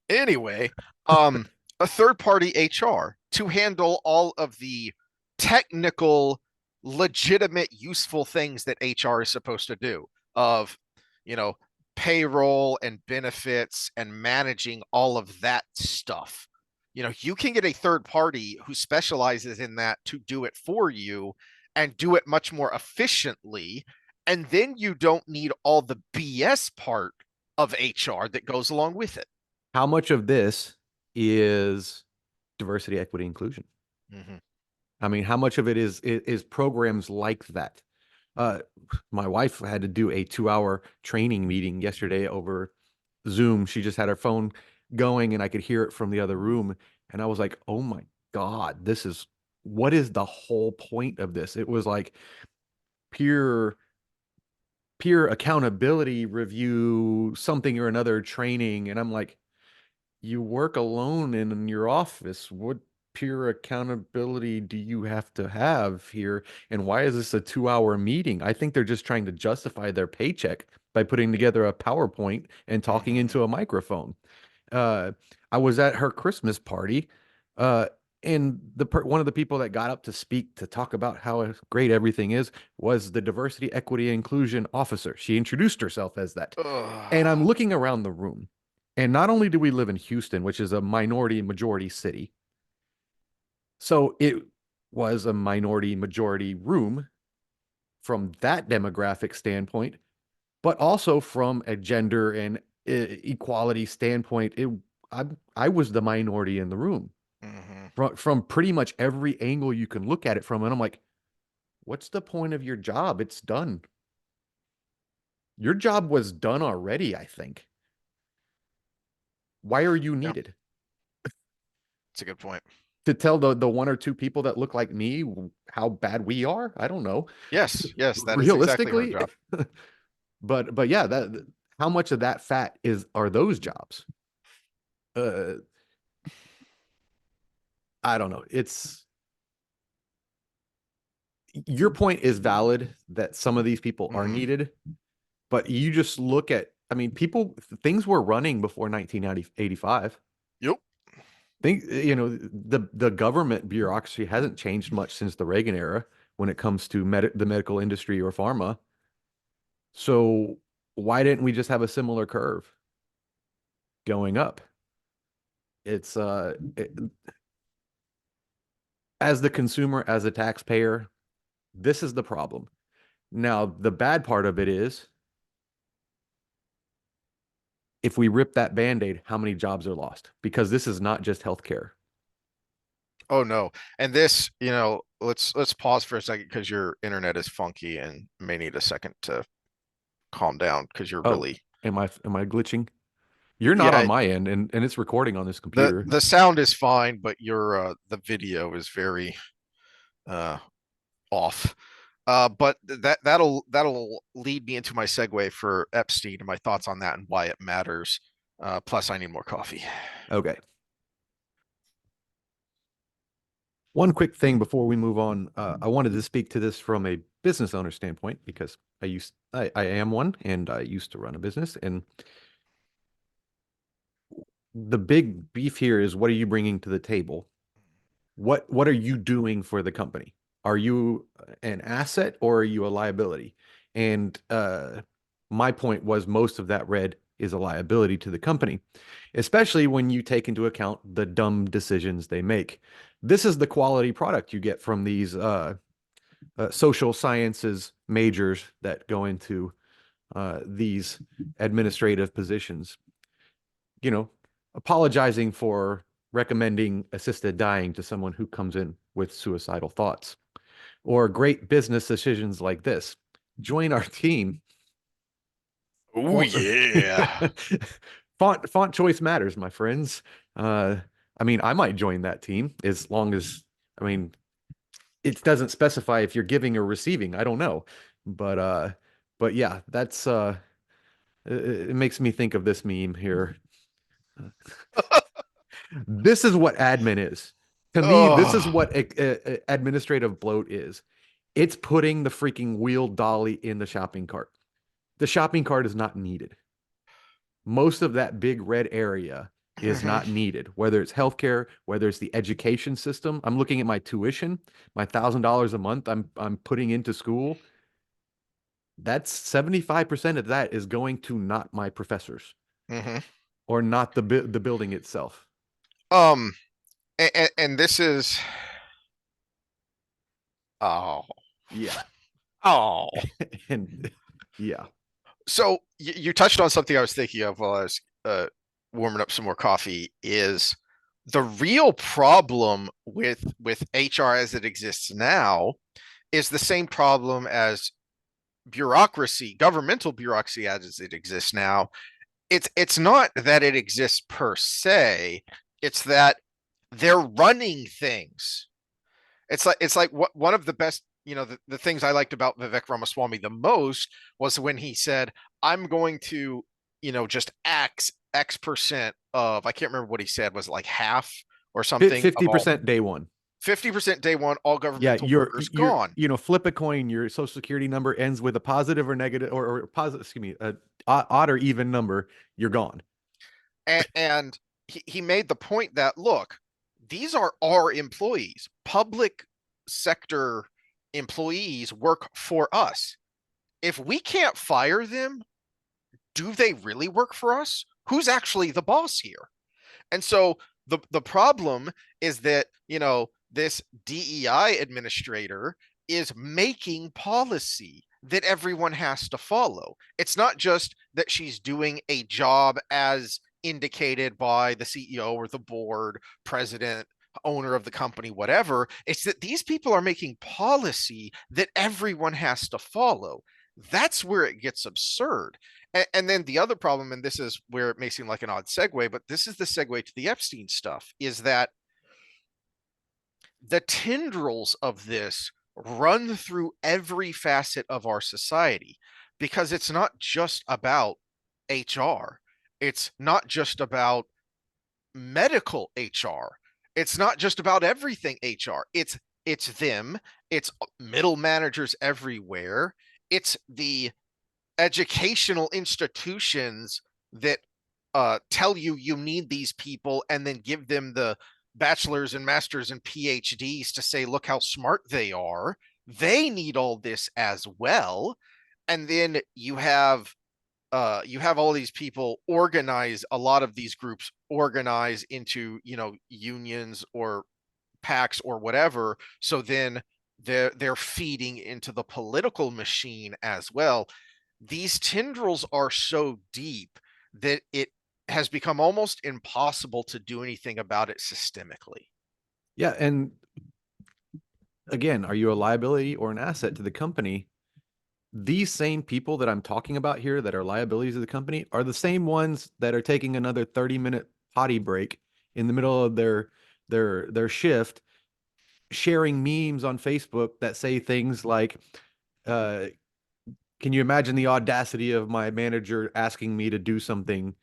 Anyway, um, a third party HR to handle all of the technical, legitimate, useful things that HR is supposed to do of, you know, payroll and benefits and managing all of that stuff. You can get a third party who specializes in that to do it for you and do it much more efficiently. And then you don't need all the BS part of HR that goes along with it. How much of this is diversity, equity, inclusion? Mm-hmm. I mean, how much of it is programs like that? Uh, my wife had to do a 2 hour training meeting yesterday over Zoom. She just had her phone going and I could hear it from the other room. And I was like, oh my God, what is the whole point of this? It was like peer peer accountability review, something or another training. And I'm like, you work alone in your office. What peer accountability do you have to have here? And why is this a 2 hour meeting? I think they're just trying to justify their paycheck by putting together a PowerPoint and talking Mm-hmm. into a microphone. Uh, I was at her Christmas party, uh, and one of the people that got up to speak to talk about how great everything is was the diversity, equity, and inclusion officer. She introduced herself as that. And I'm Ugh. looking around the room, and not only do we live in Houston, which is a minority majority city, so it was a minority majority room from that demographic standpoint, but also from a gender and equality standpoint. I was the minority in the room Hmm. from pretty much every angle you can look at it from. And I'm like, what's the point of your job? It's done. Your job was done already, I think. Why are you Yeah, needed? it's a good point. To tell the one or two people that look like me how bad we are? I don't know. Yes, yes, that is exactly her Realistically, job. but yeah, that how much of that fat is are those jobs? Uh, I don't know. It's your point is valid that some of these people are Hmm. needed, but you just look at, I mean, people, things were running before 1985. Yep. Think, the government bureaucracy hasn't changed much since the Reagan era when it comes to the medical industry or pharma. So why didn't we just have a similar curve going up? It's as the consumer, as a taxpayer, this is the problem. Now, the bad part of it is if we rip that band-aid, how many jobs are lost? Because this is not just healthcare. Oh no. And this, let's pause for a second because your internet is funky and may need a second to calm down because you're Oh, really, am I glitching? You're not on yeah, my end, and it's recording on this the computer. the sound is fine, but your the video is very uh off. But that'll lead me into my segue for Epstein and my thoughts on that and why it matters. Plus I need more coffee. Okay. One quick thing before we move on. I wanted to speak to this from a business owner standpoint because I am one and I used to run a business. And the big beef here is what are you bringing to the table? What are you doing for the company? Are you an asset or are you a liability? And my point was most of that red is a liability to the company, especially when you take into account the dumb decisions they make. This is the quality product you get from these social sciences majors that go into these administrative positions. You know, apologizing for recommending assisted dying to someone who comes in with suicidal thoughts, or great business decisions like this. Join our team. Oh Font, yeah. font choice matters, my friends. Uh, I mean, I might join that team as long as, I mean, it doesn't specify if you're giving or receiving. I don't know, but but yeah, that's it makes me think of this meme here. This is what admin is. To me, this is Oh. what administrative bloat is. It's putting the freaking wheel dolly in the shopping cart. The shopping cart is not needed. Most of that big red area is Mhm. not needed, whether it's healthcare, whether it's the education system. I'm looking at my tuition, my $1,000 a month I'm putting into school. That's 75% of that is going to not my professors Mhm. or not the building itself. Um, and this is oh Yeah. oh. And yeah. So you touched on something I was thinking of while I was warming up some more coffee. Is the real problem with HR as it exists now is the same problem as bureaucracy, governmental bureaucracy as it exists now. It's not that it exists per se, it's that they're running things. It's like what one of the best, the things I liked about Vivek Ramaswamy the most was when he said, I'm going to, just X percent of, I can't remember what he said, was it like half or something of all, 50% day one. 50% day one, all Yeah, governmental workers you're gone. flip a coin. Your social security number ends with a positive or negative or positive. Excuse me, a odd or even number. You're gone. And he made the point that, look, these are our employees. Public sector employees work for us. If we can't fire them, do they really work for us? Who's actually the boss here? And so the problem is that, this DEI administrator is making policy that everyone has to follow. It's not just that she's doing a job as indicated by the CEO or the board, president, owner of the company, whatever. It's that these people are making policy that everyone has to follow. That's where it gets absurd. And then the other problem, and this is where it may seem like an odd segue, but this is the segue to the Epstein stuff, is that the tendrils of this run through every facet of our society, because it's not just about HR. It's not just about medical HR. It's not just about everything HR. It's them. It's middle managers everywhere. It's the educational institutions that tell you you need these people and then give them the bachelors and masters and PhDs to say, look how smart they are. They need all this as well. And then you have all these people organize, a lot of these groups organize into, unions or packs or whatever. So then they're feeding into the political machine as well. These tendrils are so deep that it has become almost impossible to do anything about it systemically. Yeah, and again, are you a liability or an asset to the company? These same people that I'm talking about here that are liabilities of the company are the same ones that are taking another 30-minute potty break in the middle of their shift, sharing memes on Facebook that say things like, uh, can you imagine the audacity of my manager asking me to do something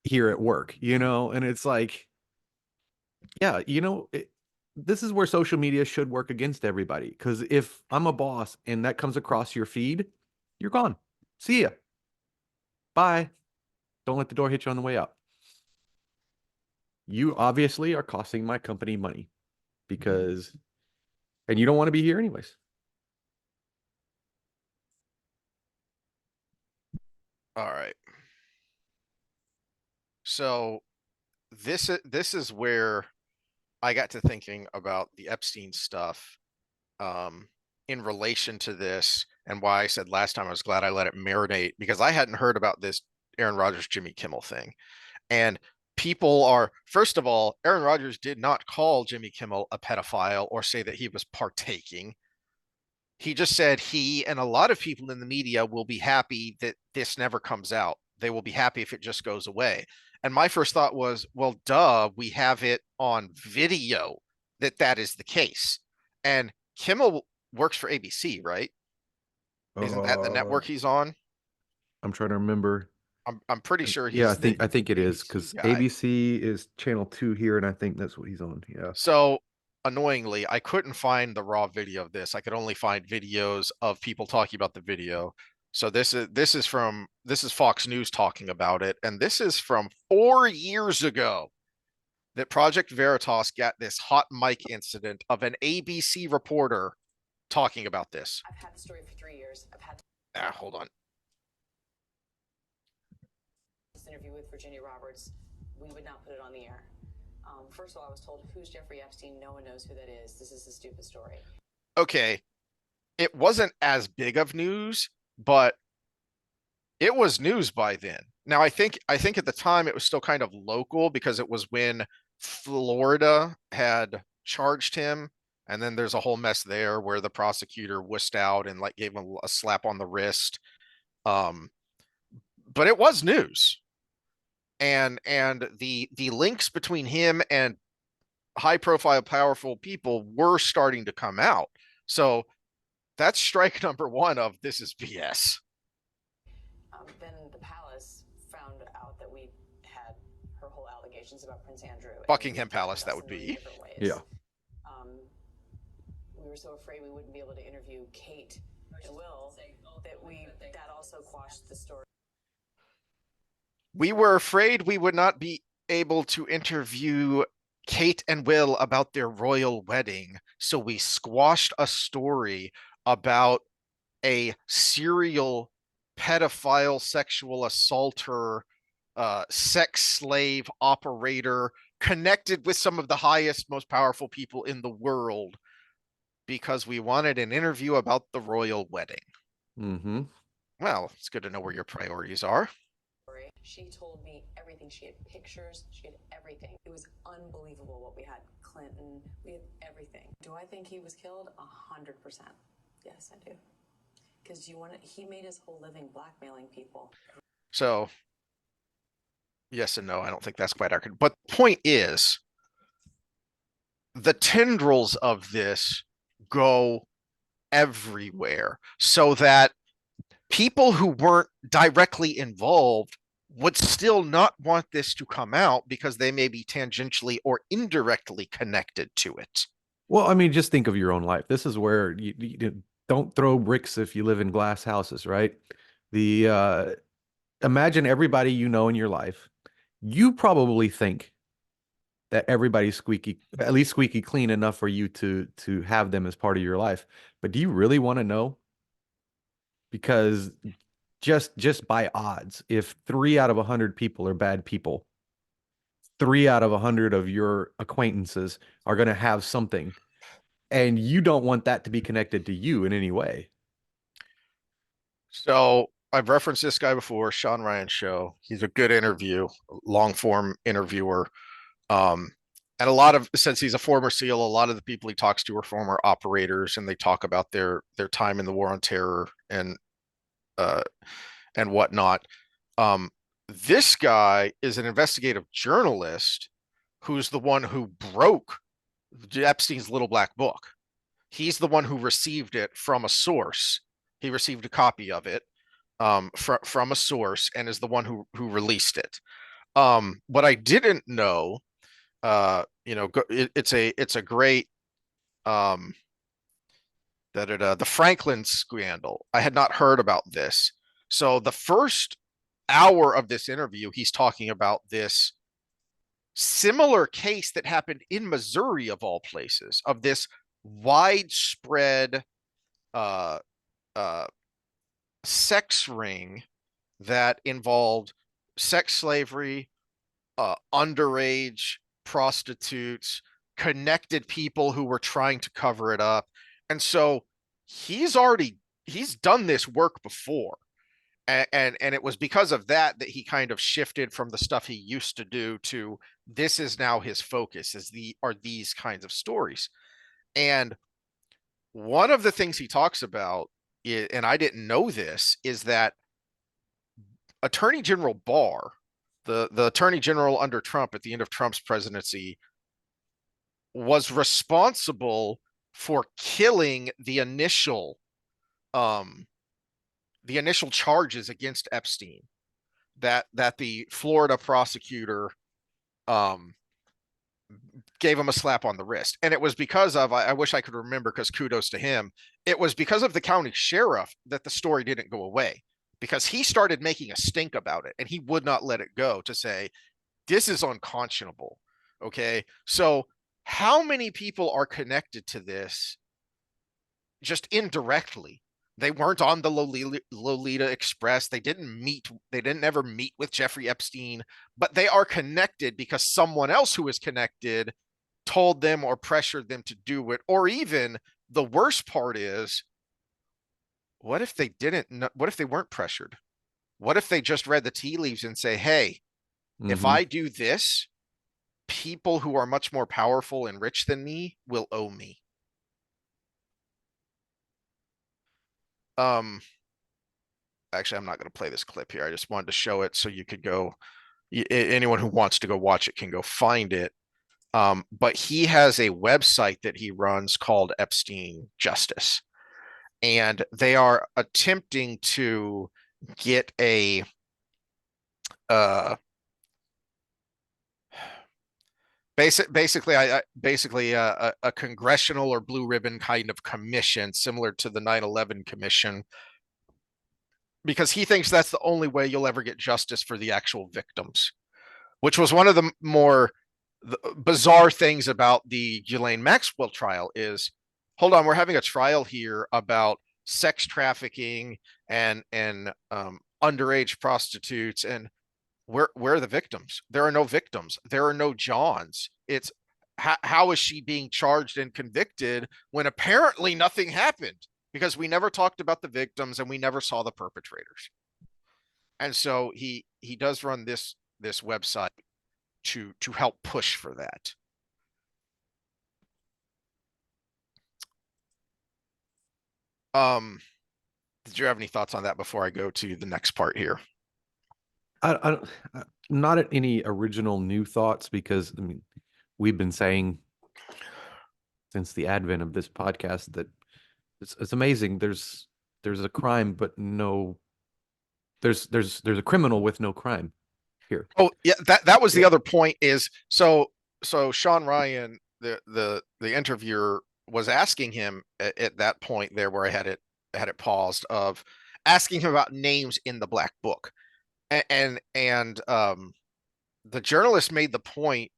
here at work? And it's like, yeah, this is where social media should work against everybody. Because if I'm a boss and that comes across your feed, you're gone. See ya. Bye. Don't let the door hit you on the way out. You obviously are costing my company money because, and you don't want to be here anyways. All right. So this is where I got to thinking about the Epstein stuff, um, in relation to this, and why I said last time I was glad I let it marinate, because I hadn't heard about this Aaron Rodgers, Jimmy Kimmel thing. And people are, first of all, Aaron Rodgers did not call Jimmy Kimmel a pedophile or say that he was partaking. He just said he and a lot of people in the media will be happy that this never comes out. They will be happy if it just goes away. And my first thought was, well, duh, we have it on video that that is the case. And Kimmel works for ABC, right? Isn't that the Uh, network he's on? I'm trying to remember. I'm pretty sure Yeah, I he's the think I think it is ABC because guy. ABC is channel 2 here, and I think that's what he's on. Yeah. So annoyingly, I couldn't find the raw video of this. I could only find videos of people talking about the video. So this is Fox News talking about it, and this is from 4 years ago that Project Veritas got this hot mic incident of an ABC reporter talking about this. I've had the story for 3 years. I've had Hold on. this interview with Virginia Roberts. We would not put it on the air. First of all, I was told, who's Jeffrey Epstein? No one knows who that is. This is a stupid story. Okay, it wasn't as big of news, but it was news by then. Now I think at the time it was still kind of local because it was when Florida had charged him, and then there's a whole mess there where the prosecutor wussed out and like gave him a slap on the wrist. Um, but it was news, and the links between him and high profile powerful people were starting to come out. So that's strike number one of this is BS. Then the palace found out that we had her whole allegations about Prince Andrew. Buckingham Palace, that would be. Different ways. Yeah. We were so afraid we wouldn't be able to interview Kate and Will that also quashed the story. We were afraid we would not be able to interview Kate and Will about their royal wedding, so we squashed a story about a serial pedophile, sexual assaulter, sex slave operator connected with some of the highest, most powerful people in the world because we wanted an interview about the royal wedding. Mm-hmm. Well, it's good to know where your priorities are. She told me everything. She had pictures. She had everything. It was unbelievable what we had. Clinton, we had everything. Do I think he was killed? 100%. Yes, I do. Because he made his whole living blackmailing people. So yes and no, I don't think that's quite accurate. But the point is, the tendrils of this go everywhere so that people who weren't directly involved would still not want this to come out because they may be tangentially or indirectly connected to it. Well, I mean, just think of your own life. This is where you don't throw bricks if you live in glass houses, right? The imagine everybody you know in your life. You probably think that everybody's squeaky, at least squeaky clean enough for you to have them as part of your life. But do you really want to know? Because just by odds, if 3 out of 100 people are bad people, 3 out of 100 of your acquaintances are going to have something, and you don't want that to be connected to you in any way. So I've referenced this guy before, Sean Ryan Show. He's a good interview, long form interviewer. And a lot of, since he's a former SEAL, a lot of the people he talks to are former operators, and they talk about their time in the war on terror uh, and whatnot. Um, this guy is an investigative journalist who's the one who broke Epstein's little black book. He's the one who received it from a source. He received a copy of it from a source and is the one who released it. What I didn't know, it's a great the Franklin scandal. I had not heard about this. So the first hour of this interview, he's talking about this similar case that happened in Missouri, of all places, of this widespread uh, uh, sex ring that involved sex slavery, underage prostitutes, connected people who were trying to cover it up. And so he's done this work before. And it was because of that that he kind of shifted from the stuff he used to do to this is now his focus are these kinds of stories. And one of the things he talks about, and I didn't know this, is that Attorney General Barr, the Attorney General under Trump at the end of Trump's presidency, was responsible for killing the initial charges against Epstein that the Florida prosecutor gave him a slap on the wrist. And it was because of, I wish I could remember because kudos to him, it was because of the county sheriff that the story didn't go away, because he started making a stink about it and he would not let it go, to say, this is unconscionable. Okay. So how many people are connected to this just indirectly? They weren't on the Lolita Express. They didn't ever meet with Jeffrey Epstein, but they are connected because someone else who is connected told them or pressured them to do it. Or even the worst part is, what if they weren't pressured? What if they just read the tea leaves and say, hey, if I do this, people who are much more powerful and rich than me will owe me. Actually, I'm not going to play this clip here. I just wanted to show it so you could go, anyone who wants to go watch it can go find it. But he has a website that he runs called Epstein Justice, and they are attempting to get basically a congressional or blue ribbon kind of commission similar to the 9/11 commission, because he thinks that's the only way you'll ever get justice for the actual victims, which was one of the more bizarre things about the Ghislaine Maxwell trial. Is, hold on, we're having a trial here about sex trafficking and underage prostitutes, and where are the victims? There are no victims. There are no Johns. It's how is she being charged and convicted when apparently nothing happened? Because we never talked about the victims and we never saw the perpetrators. And so he does run this website to help push for that. Um, did you have any thoughts on that before I go to the next part here? I don't, not any original new thoughts because I mean, we've been saying since the advent of this podcast that it's amazing. There's a crime, but no, there's a criminal with no crime here. Oh yeah, that was the Yeah. other point is so Sean Ryan, the interviewer was asking him at that point there where I had it paused of asking him about names in the black book. And the journalist made the point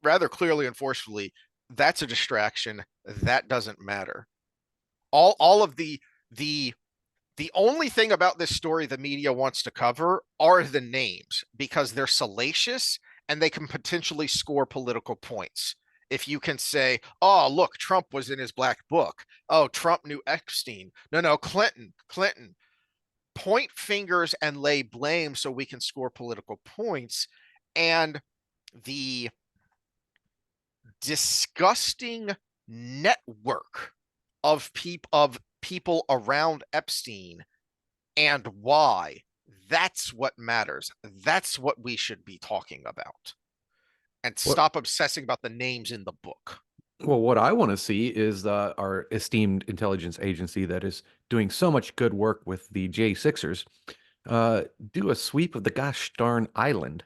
rather clearly and forcefully, that's a distraction. That doesn't matter. All of the only thing about this story the media wants to cover are the names because they're salacious and they can potentially score political points. If you can say, oh, look, Trump was in his black book. Oh, Trump knew Epstein. No, Clinton. Point fingers and lay blame so we can score political points. And the disgusting network of people around Epstein and why. That's what matters. That's what we should be talking about. And What stop obsessing about the names in the book. Well, what I want to see is our esteemed intelligence agency that is doing so much good work with the J6ers uh, do a sweep of the gosh darn island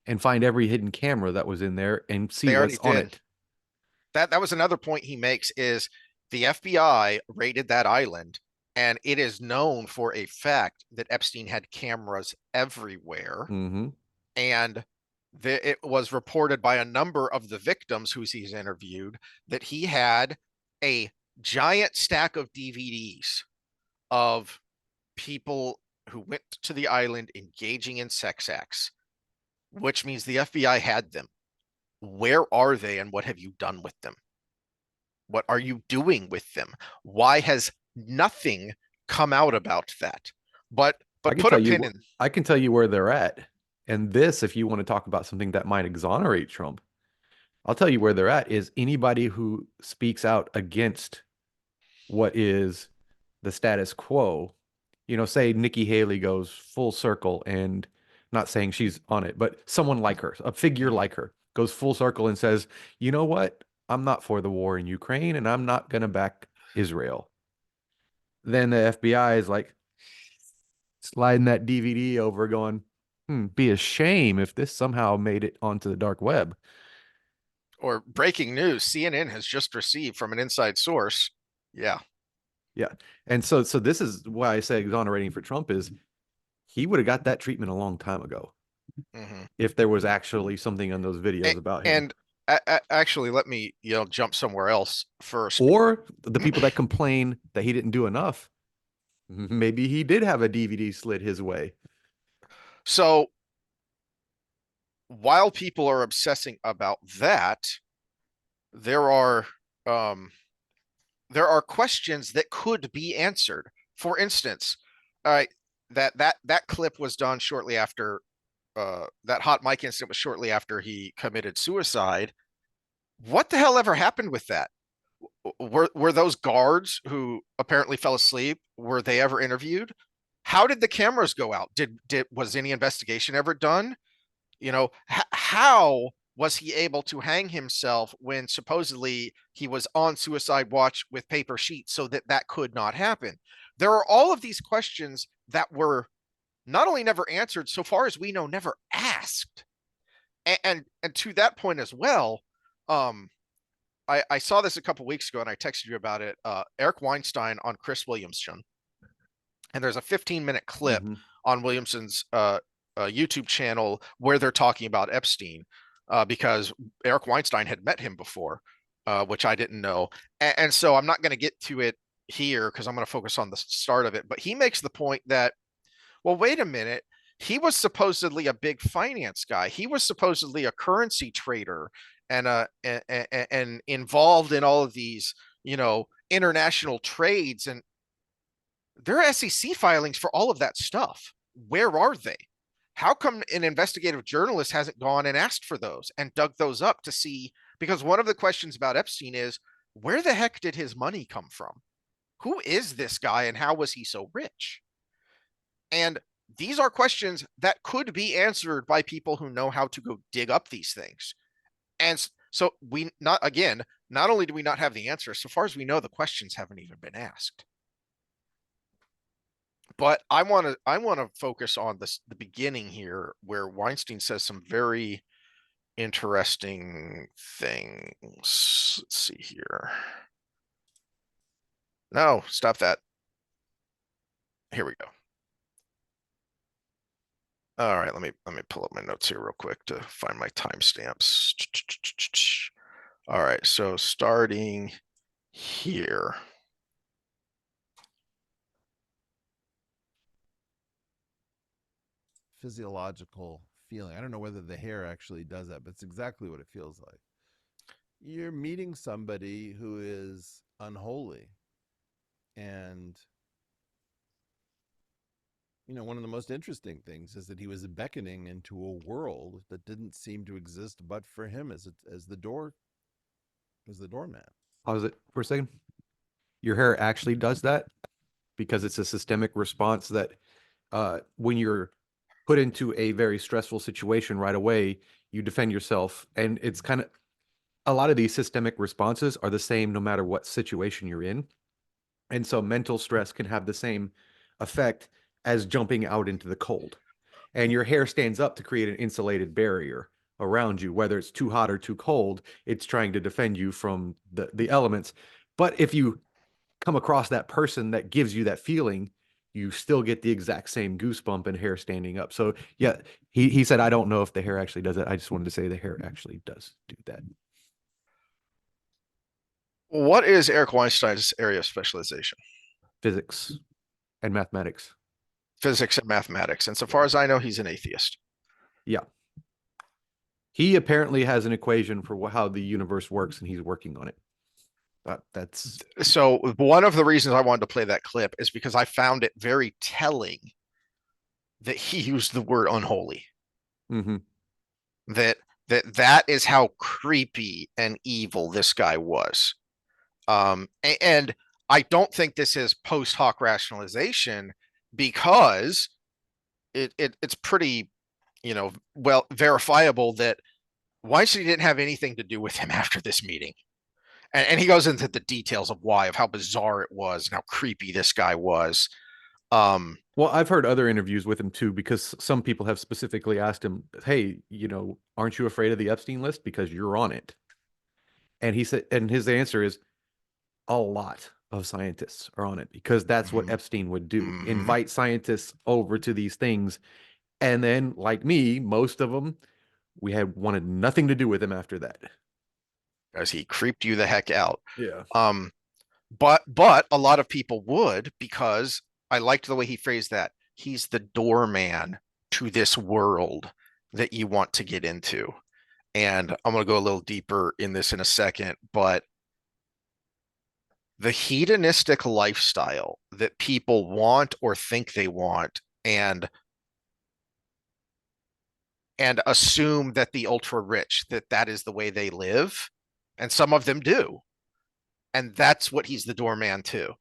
and find every hidden camera that was in there and see They already what's on did. it. That was another point he makes is the FBI raided that island and it is known for a fact that Epstein had cameras everywhere. Mm-hmm. And it was reported by a number of the victims who he's interviewed that he had a giant stack of DVDs of people who went to the island engaging in sex acts, which means the FBI had them. Where are they and what have you done with them? What are you doing with them? Why has nothing come out about that? But I can put a tell pin you, in. I can tell you where they're at. And this, if you want to talk about something that might exonerate Trump, I'll tell you where they're at is anybody who speaks out against what is the status quo. You know, say Nikki Haley goes full circle and not saying she's on it, but someone like her, a figure Mhm. like her, goes full circle and says, you know what? I'm not for the war in Ukraine and I'm not going to back Israel. Then the FBI is like sliding that DVD over, going, be a shame if this somehow made it onto the dark web. Or breaking news, CNN has just received from an inside source. Yeah. Yeah. And so this is why I say exonerating for Trump is he would have got that treatment a long time ago Hmm. if there was actually something on those videos about him. And actually, let me jump somewhere else first. Or the people that complain that he didn't do enough, maybe he did have a DVD slid his way. So while people are obsessing about that, there are um, there are questions that could be answered. For instance, all right, that clip was done shortly after that hot mic incident was shortly after he committed suicide. What the hell ever happened with that? Were those guards who apparently fell asleep, were they ever interviewed? How did the cameras go out? Did was any investigation ever done? How was he able to hang himself when supposedly he was on suicide watch with paper sheets so that could not happen? There are all of these questions that were not only never answered, so far as we know, never asked. And to that point as well, um, I saw this a couple weeks ago and I texted you about it. Eric Weinstein on Chris Williamson, and there's a 15-minute clip Mhm. on Williamson's YouTube channel where they're talking about Epstein because Eric Weinstein had met him before, which I didn't know, and so I'm not going to get to it here because I'm going to focus on the start of it. But he makes the point that, well, wait a minute. He was supposedly a big finance guy. He was supposedly a currency trader and involved in all of these, international trades. And There are SEC filings for all of that stuff. Where are they? How come an investigative journalist hasn't gone and asked for those and dug those up to see? Because one of the questions about Epstein is, where the heck did his money come from? Who is this guy and how was he so rich? And these are questions that could be answered by people who know how to go dig up these things. And so we not again, not only do we not have the answer, so far as we know, the questions haven't even been asked. But I want to focus on the beginning here, where Weinstein says some very interesting things. Let's see here. No, stop that. Here we go. All right, let me pull up my notes here real quick to find my timestamps. All right, so starting here. Physiological feeling. I don't know whether the hair actually does that, but it's exactly what it feels like. You're meeting somebody who is unholy. And, one of the most interesting things is that he was beckoning into a world that didn't seem to exist but for him as the doorman. Pause it for a second. Your hair actually does that because it's a systemic response that when you're put into a very stressful situation right away, you defend yourself. And it's kind of a lot of these systemic responses are the same no matter what situation you're in. And so mental stress can have the same effect as jumping out into the cold. And your hair stands up to create an insulated barrier around you, whether it's too hot or too cold, it's trying to defend you from the elements. But if you come across that person that gives you that feeling, you still get the exact same goosebump and hair standing up. So yeah, he said, I don't know if the hair actually does it. I just wanted to say the hair actually does do that. What is Eric Weinstein's area of specialization? Physics and mathematics. Physics and mathematics. And so far as I know, he's an atheist. Yeah. He apparently has an equation for how the universe works, and he's working on it. That's so one of the reasons I wanted to play that clip is because I found it very telling that he used the word unholy. mm-hmm. That is how creepy and evil this guy was. And I don't think this is post hoc rationalization, because it's pretty, well verifiable that Weinstein didn't have anything to do with him after this meeting. And he goes into the details of why, of how bizarre it was and how creepy this guy was. Well, I've heard other interviews with him too, because some people have specifically asked him, hey, aren't you afraid of the Epstein list because you're on it? And he said, and his answer is, a lot of scientists are on it because that's what Epstein would do. Invite scientists over to these things. And then, like me, most of them, we had wanted nothing to do with him after that. As he creeped you the heck out. Yeah. But a lot of people would, because I liked the way he phrased that. He's the doorman to this world that you want to get into. And I'm going to go a little deeper in this in a second, but the hedonistic lifestyle that people want or think they want, and assume that the ultra rich, that is the way they live, and some of them do, and that's what he's the doorman to.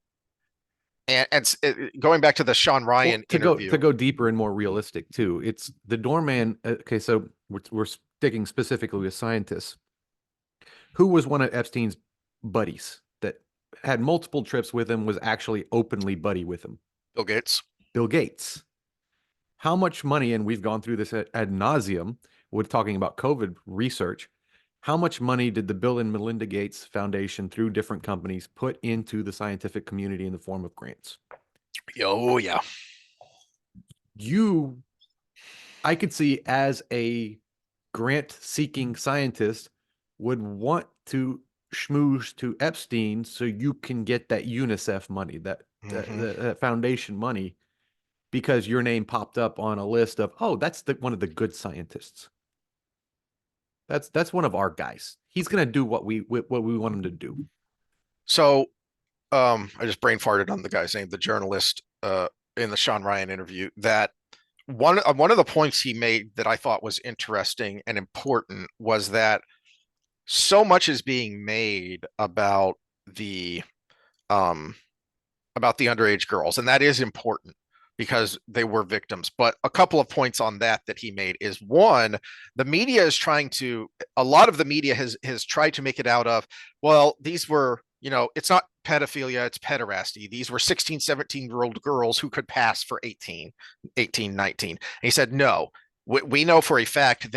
And going back to the Sean Ryan interview, to go deeper and more realistic too, it's the doorman. Okay, so we're sticking specifically with scientists. Who was one of Epstein's buddies that had multiple trips with him, was actually openly buddy with him? Bill Gates. Bill Gates. How much money, and we've gone through this ad nauseum with talking about COVID research, how much money did the Bill and Melinda Gates Foundation, through different companies, put into the scientific community in the form of grants? Oh, yeah. I could see, as a grant-seeking scientist, would want to schmooze to Epstein so you can get that UNICEF money, that foundation money, because your name popped up on a list of, oh, that's one of the good scientists. That's one of our guys. He's going to do what we want him to do. So I just brain farted on the guy's name, the journalist in the Sean Ryan interview, that one of the points he made that I thought was interesting and important was that so much is being made the um about the underage girls, and that is important because they were victims. But a couple of points on that he made is one, the media is trying to, a lot of the media has tried to make it out of, well, these were, it's not pedophilia, it's pederasty. These were 16, 17-year-old girls who could pass for 18, 19. And he said, no, we know for a fact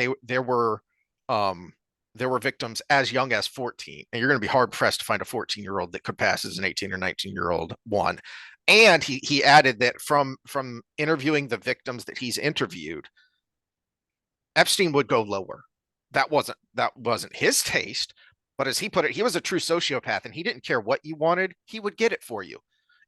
um there were victims as young as 14, and you're going to be hard pressed to find a 14-year-old that could pass as an 18 or 19-year-old one. And he added that from interviewing the victims that he's interviewed, Epstein would go lower. That wasn't his taste, but as he put it, he was a true sociopath, and he didn't care what you wanted, he would get it for you.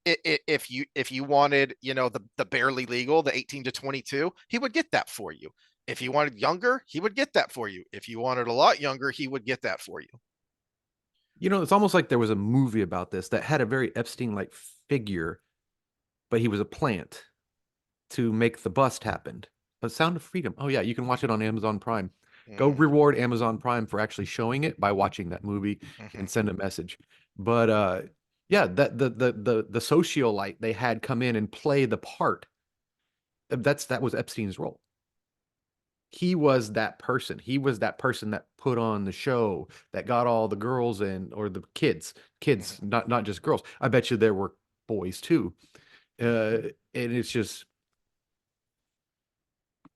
If you wanted, the barely legal, the 18 to 22, he would get that for you. If you wanted younger, he would get that for you. If you wanted a lot younger, he would get that for you. It's almost like there was a movie about this that had a very Epstein-like figure, but he was a plant to make the bust happen. But Sound of Freedom. Oh yeah, you can watch it on Amazon Prime. Go reward Amazon Prime for actually showing it by watching that movie and send a message. But yeah, that the sociolite they had come in and play the part. That was Epstein's role. He was that person. He was that person that put on the show, that got all the girls in, or the kids, not just girls. I bet you there were boys too. And it's just,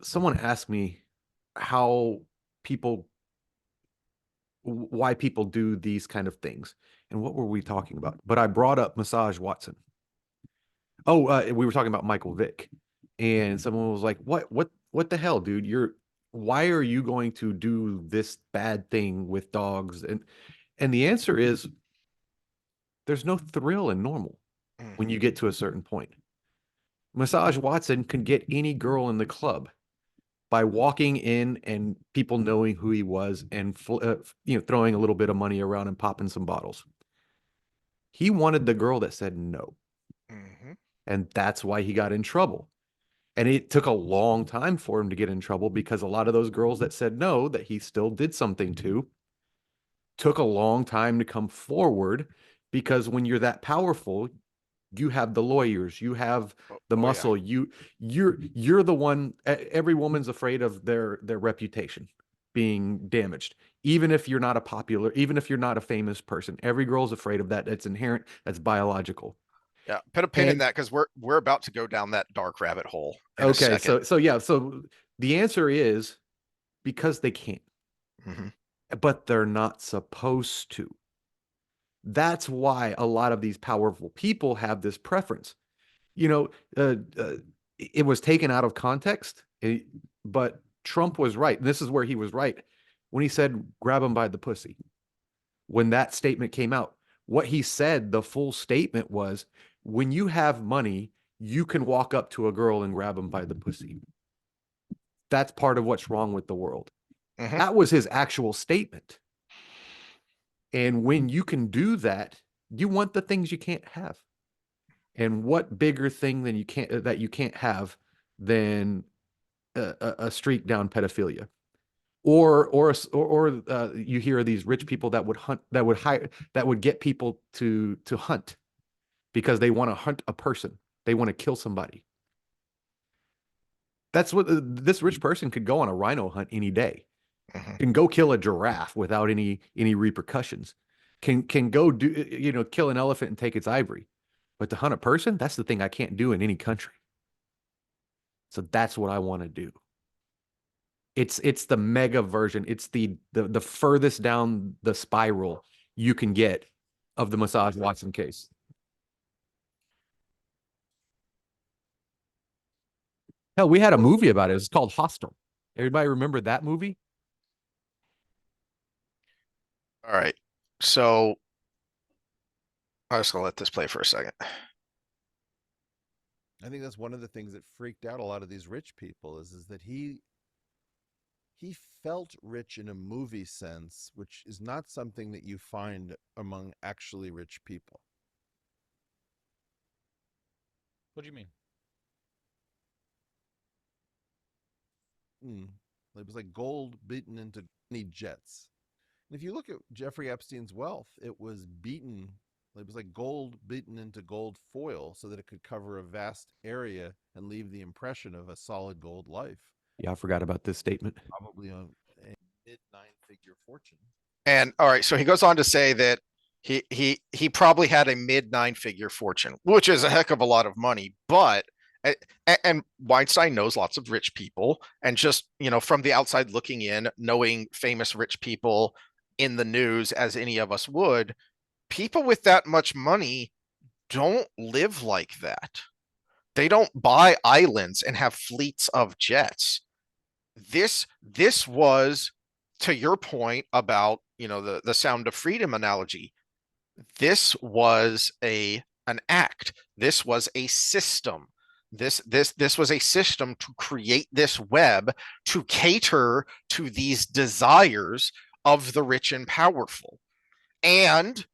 someone asked me how people, why people do these kind of things, and what were we talking about? But I brought up Massage Watson. Oh, we were talking about Michael Vick, and someone was like, what the hell, dude? Why are you going to do this bad thing with dogs?" And the answer is, there's no thrill in normal when you get to a certain point. Massage Watson could get any girl in the club by walking in and people knowing who he was and throwing a little bit of money around and popping some bottles. He wanted the girl that said no. And that's why he got in trouble. And it took a long time for him to get in trouble, because a lot of those girls that said no, that he still did something to, took a long time to come forward, because when you're that powerful, you have the lawyers, you have the muscle, yeah. You're the one. Every woman's afraid of their reputation being damaged, even if you're not even if you're not a famous person. Every girl's afraid of that. That's inherent, that's biological. Yeah, put a pin in that, because we're about to go down that dark rabbit hole in a Okay, second. so yeah, so the answer is because they can't, but they're not supposed to. That's why a lot of these powerful people have this preference. It was taken out of context, but Trump was right. And this is where he was right when he said, grab him by the pussy. When that statement came out, what he said, the full statement was, when you have money, you can walk up to a girl and grab him by the pussy. That's part of what's wrong with the world. That was his actual statement. And when you can do that, you want the things you can't have. And what bigger thing than you can't have than a streak down pedophilia? Or you hear of these rich people that would hunt, that would get people to hunt because they want to hunt a person. They want to kill somebody. That's what this rich person could go on a rhino hunt any day. Can go kill a giraffe without any repercussions. Can go kill an elephant and take its ivory. But to hunt a person, that's the thing I can't do in any country. So that's what I want to do. It's the mega version. It's the furthest down the spiral you can get of the Massage Watson case. Hell, we had a movie about it. It's called Hostel. Everybody remember that movie? All right. So I'm just gonna let this play for a second. I think that's one of the things that freaked out a lot of these rich people is that he felt rich in a movie sense, which is not something that you find among actually rich people. What do you mean? It was like gold beaten into jets. And if you look at Jeffrey Epstein's wealth, it was beaten. It was like gold beaten into gold foil so that it could cover a vast area and leave the impression of a solid gold life. Yeah, I forgot about this statement. Probably on a mid nine-figure fortune. And all right, so he goes on to say that he probably had a mid nine-figure fortune, which is a heck of a lot of money. But and Weinstein knows lots of rich people, and just from the outside looking in, knowing famous rich people in the news as any of us would, people with that much money don't live like that. They don't buy islands and have fleets of jets. This was, to your point about the Sound of Freedom analogy. This was an act. This was a system. This was a system to create this web to cater to these desires of the rich and powerful, and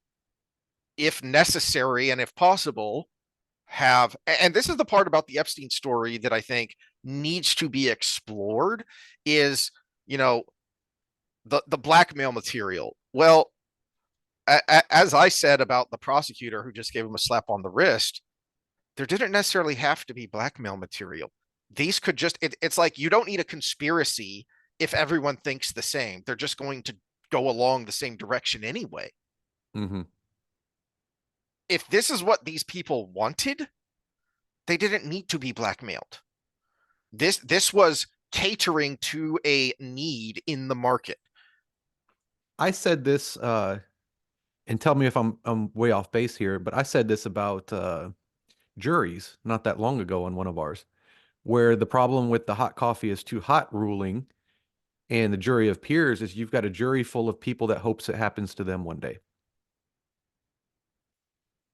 if necessary and if possible, and this is the part about the Epstein story that I think needs to be explored, is the blackmail material. Well, as I said about the prosecutor who just gave him a slap on the wrist, there didn't necessarily have to be blackmail material. These could just, it's like you don't need a conspiracy if everyone thinks the same. They're just going to go along the same direction anyway. Mm-hmm. If this is what these people wanted, they didn't need to be blackmailed. This was catering to a need in the market. I said this, and tell me if I'm way off base here, but I said this about juries not that long ago on one of ours, where the problem with the hot coffee is too hot ruling and the jury of peers is you've got a jury full of people that hopes it happens to them one day.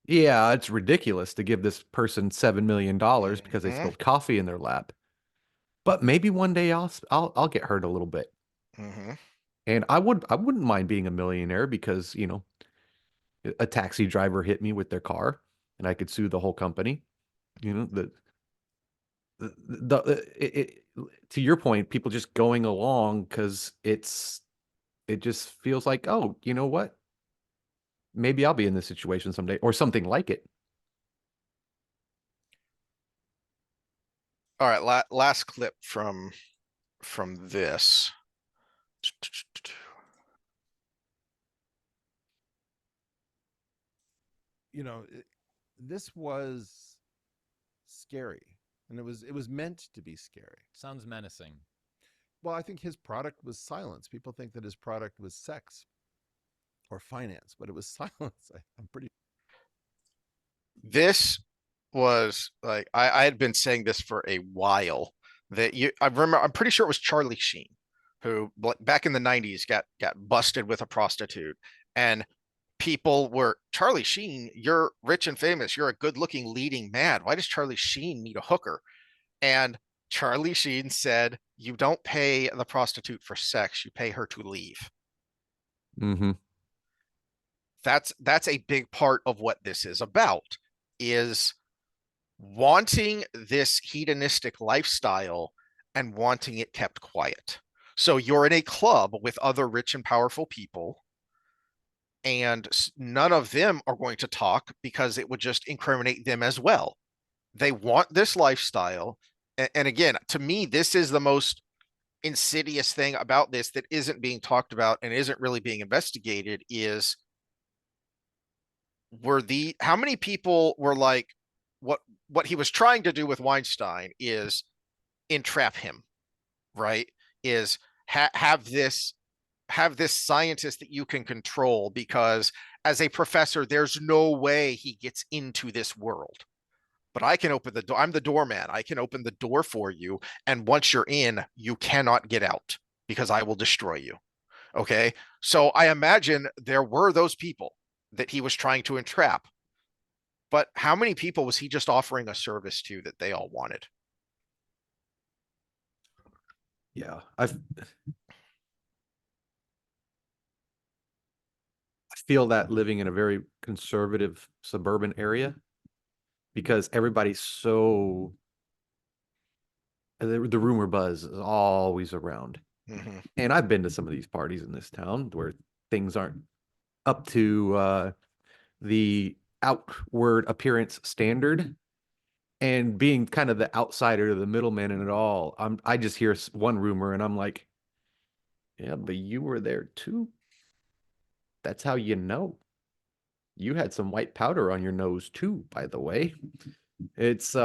Yeah, it's ridiculous to give this person $7 million because they spilled coffee in their lap. But maybe one day I'll get hurt a little bit. Mm-hmm. And I wouldn't mind being a millionaire because, a taxi driver hit me with their car and I could sue the whole company. To your point, people just going along because it just feels like, oh, you know what? Maybe I'll be in this situation someday or something like it. All right, last clip from this. This was scary, and it was meant to be scary. Sounds menacing. Well, I think his product was silence. People think that his product was sex or finance, but it was silence. I'm pretty. This was like I had been saying this for a while. I'm pretty sure it was Charlie Sheen who back in the 90s got busted with a prostitute, and people were, Charlie Sheen, you're rich and famous, you're a good-looking leading man. Why does Charlie Sheen need a hooker? And Charlie Sheen said, you don't pay the prostitute for sex, you pay her to leave. Mm-hmm. That's a big part of what this is about, is wanting this hedonistic lifestyle and wanting it kept quiet. So you're in a club with other rich and powerful people, and none of them are going to talk because it would just incriminate them as well. They want this lifestyle. And again, to me, this is the most insidious thing about this that isn't being talked about and isn't really being investigated, is how many people were like, what he was trying to do with Weinstein is entrap him, right? Is have this scientist that you can control, because as a professor, there's no way he gets into this world. But I can open the door. I'm the doorman. I can open the door for you. And once you're in, you cannot get out because I will destroy you. Okay. So I imagine there were those people that he was trying to entrap. But how many people was he just offering a service to that they all wanted? Yeah. I feel that living in a very conservative suburban area, because everybody's so the rumor buzz is always around. Mhm. And I've been to some of these parties in this town where things aren't up to the outward appearance standard. And being kind of the outsider, the middleman in it all, I just hear one rumor and I'm like, yeah, but you were there too. That's how you know. You had some white powder on your nose too, by the way. It's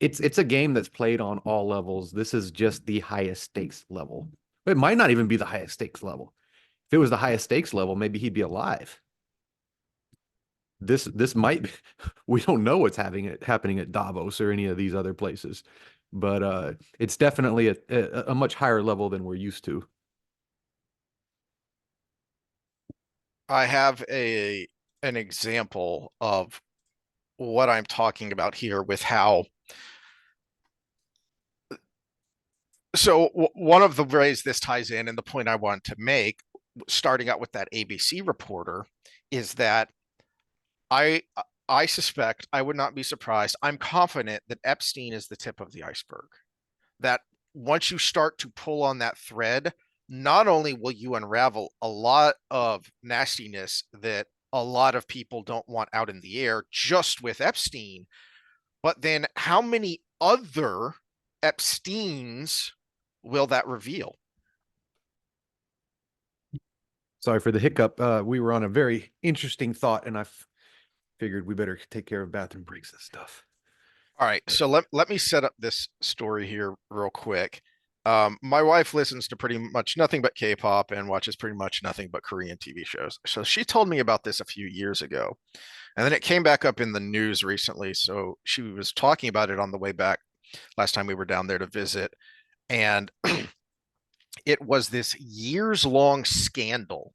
it's a game that's played on all levels. This is just the highest stakes level. It might not even be the highest stakes level. If it was the highest stakes level, maybe he'd be alive. This might we don't know what's happening at Davos or any of these other places, but it's definitely a much higher level than we're used to. I have an example of what I'm talking about here with how. So one of the ways this ties in, and the point I want to make, starting out with that ABC reporter, is that I I suspect, I would not be surprised. I'm confident that Epstein is the tip of the iceberg. That once you start to pull on that thread, not only will you unravel a lot of nastiness that a lot of people don't want out in the air just with Epstein, but then how many other Epsteins will that reveal? Sorry for the hiccup. We were on a very interesting thought, and I figured we better take care of bathroom breaks and stuff. All right, so let me set up this story here real quick. My wife listens to pretty much nothing but K-pop and watches pretty much nothing but Korean TV shows. So she told me about this a few years ago, and then it came back up in the news recently. So she was talking about it on the way back last time we were down there to visit, and it was this years-long scandal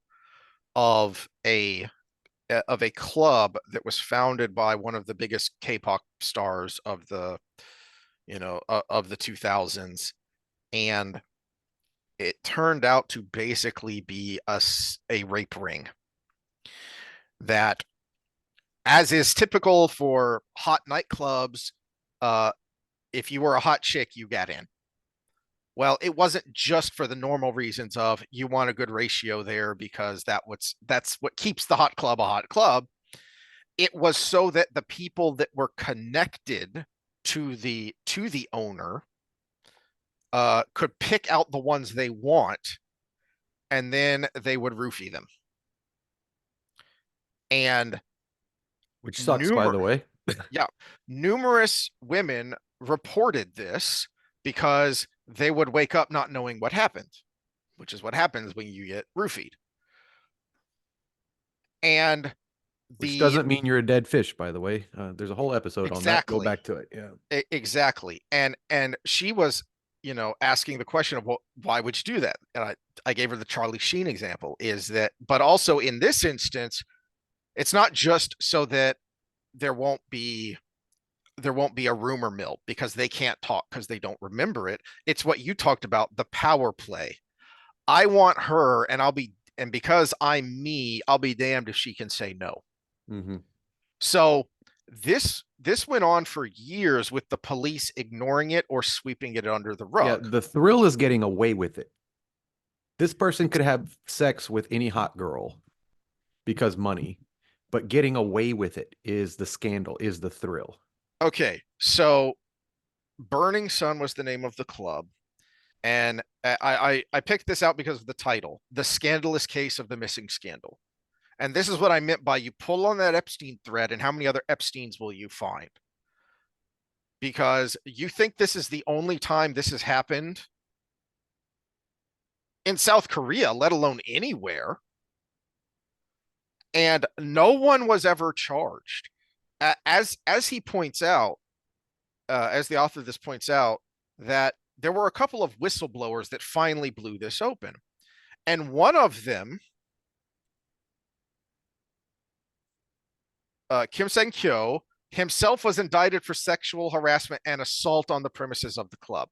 of a club that was founded by one of the biggest K-pop stars of the of the 2000s, and it turned out to basically be a rape ring that, as is typical for hot nightclubs, uh if you were a hot chick, you got in. Well, it wasn't just for the normal reasons of you want a good ratio there because that's what keeps the hot club a hot club. It was so that the people that were connected to the owner could pick out the ones they want, and then they would roofie them. And Which sucks, by the way. yeah, numerous women reported this because they would wake up not knowing what happened, which is what happens when you get roofied. And Which the doesn't mean you're a dead fish, by the way. There's a whole episode on that. Go exactly back to it. Yeah. exactly. And she was, asking the question of, well, why would you do that? And I gave her the Charlie Sheen example, is that, but also in this instance, it's not just so that there won't be a rumor mill because they can't talk because they don't remember it. It's what you talked about, the power play. I want her, and because I'm me, I'll be damned if she can say no. Mm-hmm. So this went on for years with the police ignoring it or sweeping it under the Yeah, rug. the thrill is getting away with it. This person could have sex with any hot girl because money, but getting away with it is the scandal, is the thrill. Okay, so Burning Sun was the name of the club. And I picked this out because of the title, The Scandalous Case of the Missing Scandal. And this is what I meant by, you pull on that Epstein thread, and how many other Epsteins will you find? Because you think this is the only time this has happened in South Korea, let alone anywhere. And no one was ever charged. As he points out, as the author of this points out, that there were a couple of whistleblowers that finally blew this open. And one of them, Kim Sang-kyo, himself was indicted for sexual harassment and assault on the premises of the club.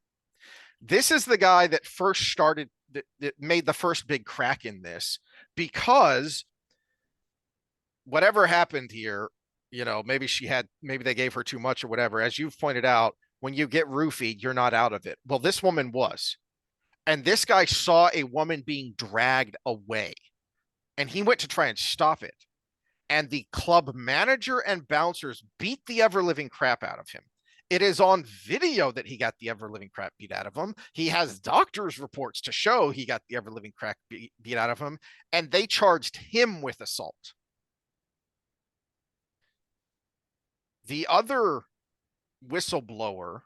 This is the guy that that made the first big crack in this, because whatever happened here, maybe they gave her too much or whatever. As you've pointed out, when you get roofied, you're not out of it. Well, this woman was. And this guy saw a woman being dragged away, and he went to try and stop it. And the club manager and bouncers beat the ever living crap out of him. It is on video that he got the ever living crap beat out of him. He has doctor's reports to show he got the ever living crap beat out of him, and they charged him with assault. The other whistleblower,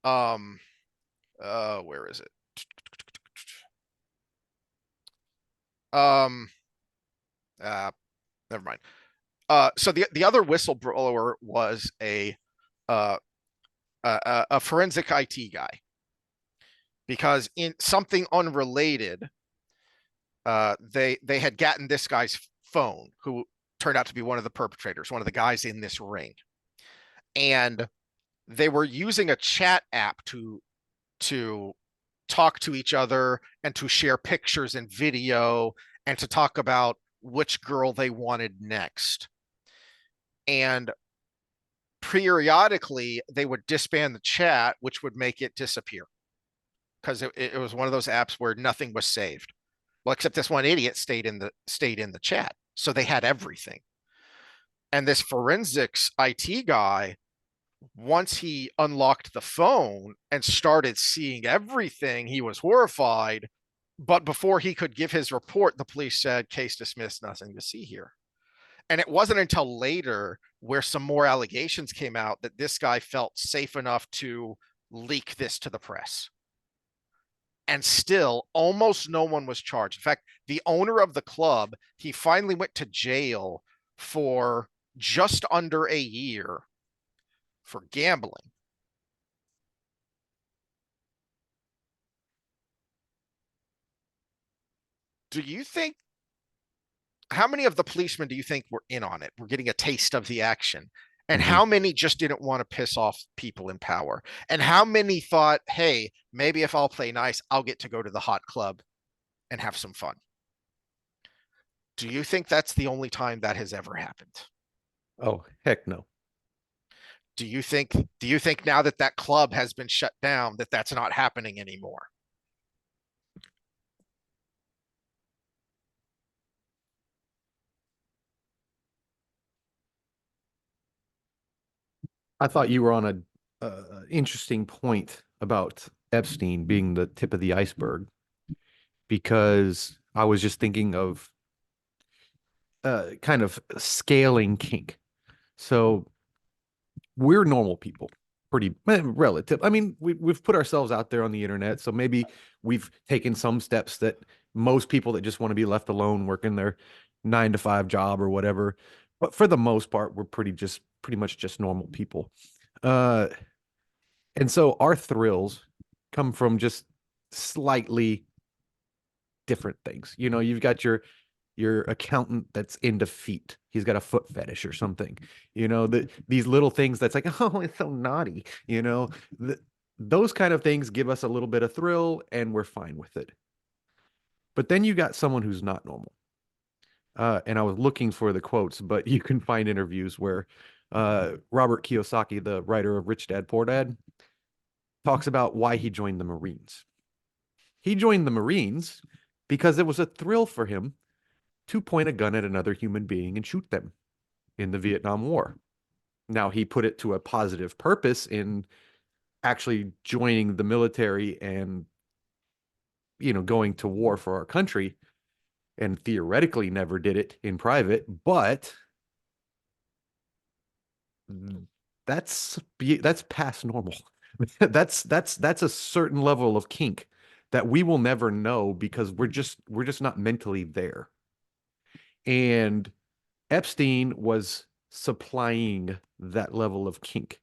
where is it? Never mind. So the other whistleblower was uh, a forensic IT guy, because in something unrelated, they had gotten this guy's phone, who turned out to be one of the perpetrators, one of the guys in this ring, and they were using a chat app to talk to each other and to share pictures and video and to talk about which girl they wanted next. And periodically they would disband the chat, which would make it disappear, because it was one of those apps where nothing was saved. Well, except this one idiot stayed in the chat, so they had everything. And this forensics IT guy, once he unlocked the phone and started seeing everything, he was horrified. But before he could give his report, the police said, "Case dismissed, nothing to see here." And it wasn't until later, where some more allegations came out, that this guy felt safe enough to leak this to the press. And still, almost no one was charged. In fact, the owner of the club, he finally went to jail for just under a year for gambling. Do you think, how many of the policemen do you think were in on it? We're getting a taste of the action. And how many just didn't want to piss off people in power? And how many thought, hey, maybe if I'll play nice, I'll get to go to the hot club and have some fun? Do you think that's the only time that has ever happened? Oh, heck no. Do you think now that that club has been shut down, that that's not happening anymore? I thought you were on a interesting point about Epstein being the tip of the iceberg, because I was just thinking of kind of scaling kink. So we're normal people, pretty relative. I mean, we've put ourselves out there on the internet, so maybe we've taken some steps that most people that just want to be left alone working their 9 to 5 job or whatever. But for the most part, we're pretty much just normal people. Uh, and so our thrills come from just slightly different things. You know, you've got your accountant that's into feet. He's got a foot fetish or something. You know, these little things that's like, oh, it's so naughty. You know, those kind of things give us a little bit of thrill, and we're fine with it. But then you got someone who's not normal. And I was looking for the quotes, but you can find interviews where Robert Kiyosaki, the writer of Rich Dad Poor Dad, talks about why he joined the Marines. He joined the Marines because it was a thrill for him to point a gun at another human being and shoot them in the Vietnam War. Now, he put it to a positive purpose in actually joining the military and, you know, going to war for our country, and theoretically never did it in private, but that's past normal. that's a certain level of kink that we will never know, because we're just not mentally there. And Epstein was supplying that level of kink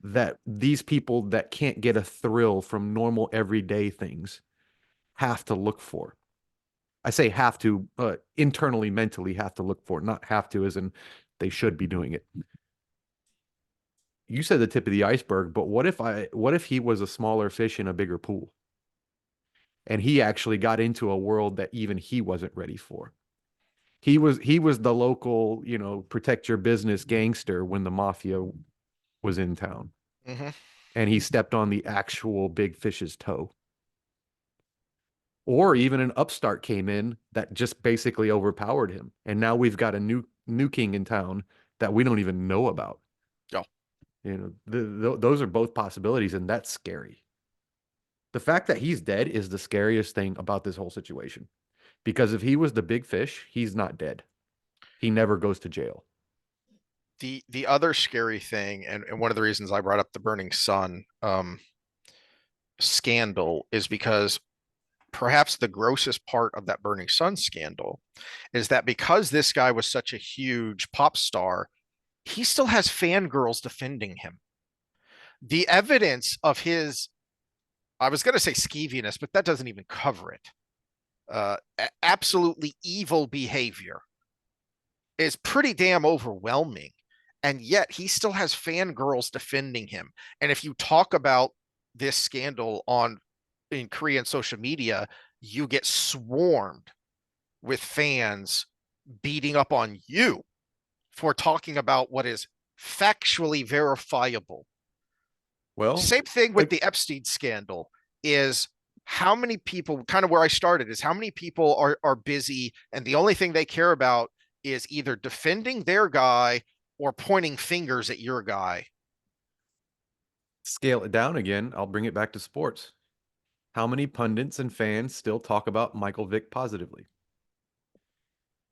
that these people that can't get a thrill from normal everyday things have to look for. I say have to, internally, mentally have to look for, not have to as in they should be doing it. You said the tip of the iceberg, but what if he was a smaller fish in a bigger pool, and he actually got into a world that even he wasn't ready for? He was the local, protect your business gangster when the mafia was in town, Hmm. and he stepped on the actual big fish's toe. Or even an upstart came in that just basically overpowered him, and now we've got a new king in town that we don't even know about. Yeah. Those are both possibilities, and that's scary. The fact that he's dead is the scariest thing about this whole situation. Because if he was the big fish, he's not dead. He never goes to jail. The other scary thing, and one of the reasons I brought up the Burning Sun scandal, is because perhaps the grossest part of that Burning Sun scandal is that because this guy was such a huge pop star, he still has fangirls defending him. The evidence of his, I was going to say skeeviness, but that doesn't even cover it. Absolutely evil behavior is pretty damn overwhelming. And yet he still has fangirls defending him. And if you talk about this scandal in Korean social media, you get swarmed with fans beating up on you for talking about what is factually verifiable. Well, Same thing with the Epstein scandal is how many people, kind of where I started, is how many people are busy and the only thing they care about is either defending their guy or pointing fingers at your guy. scale it down again. I'll bring it back to sports. How many pundits and fans still talk about Michael Vick positively?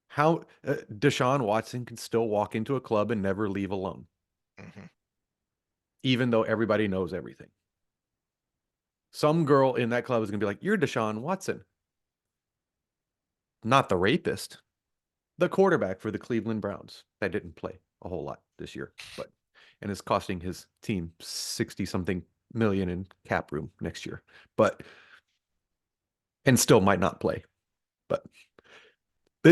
How Deshaun Watson can still walk into a club and never leave alone, Mhm. even though everybody knows everything. Some girl in that club is going to be like, "You're Deshaun Watson." Not the rapist, the quarterback for the Cleveland Browns that didn't play a whole lot this year, but and is costing his team 60 something million in cap room next year. But and still might not play. But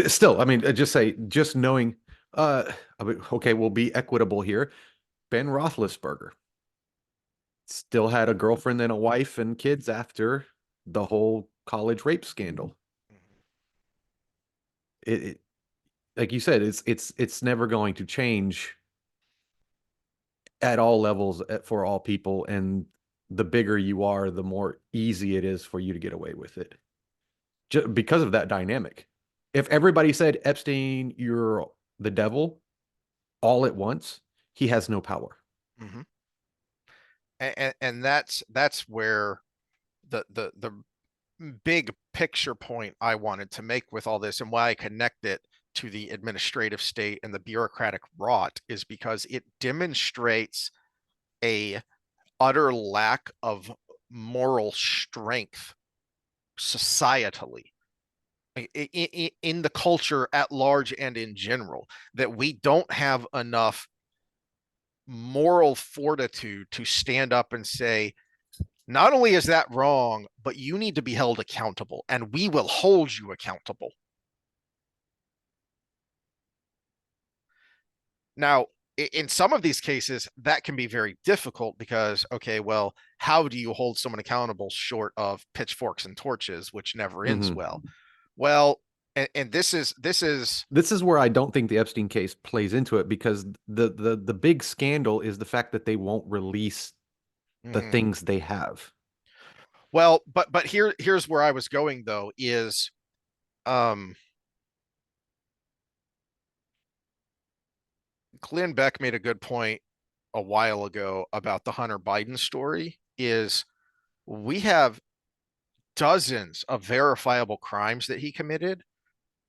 still, I mean, just knowing okay, we'll be equitable here. Ben Roethlisberger still had a girlfriend and a wife and kids after the whole college rape scandal. It like you said, it's never going to change at all levels for all people, and the bigger you are, the more easy it is for you to get away with it. Just because of that dynamic. If everybody said Epstein, you're the devil, all at once, he has no power. Mm-hmm. And that's where the big picture point I wanted to make with all this and why I connect it to the administrative state and the bureaucratic rot is because it demonstrates a utter lack of moral strength societally in the culture at large and in general, that we don't have enough moral fortitude to stand up and say, not only is that wrong, but you need to be held accountable and we will hold you accountable. Now, in some of these cases, that can be very difficult because, okay, well, how do you hold someone accountable short of pitchforks and torches, which never ends Mhm. well? Well, and this is where I don't think the Epstein case plays into it, because the big scandal is the fact that they won't release the mhm. things they have. Well, but here's where I was going though is um Glenn Beck made a good point a while ago about the Hunter Biden story is we have dozens of verifiable crimes that he committed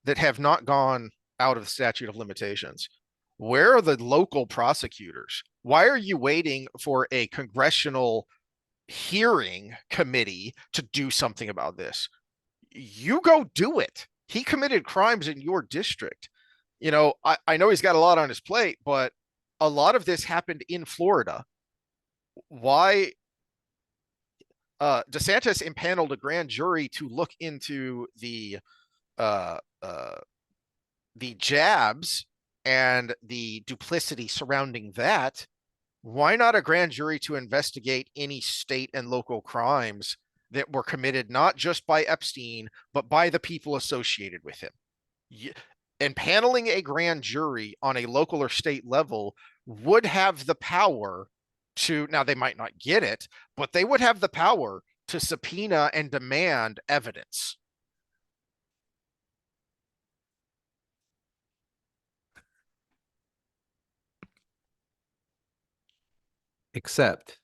that have not gone out of the statute of limitations. Where are the local prosecutors? Why are you waiting for a congressional hearing committee to do something about this? You go do it. He committed crimes in your district. I know he's got a lot on his plate, but a lot of this happened in Florida. Why DeSantis impaneled a grand jury to look into uh, uh, the jabs and the duplicity surrounding that. Why not a grand jury to investigate any state and local crimes that were committed not just by Epstein, but by the people associated with him? And paneling a grand jury on a local or state level would have the power to, now they might not get it, but they would have the power to subpoena and demand evidence. Except,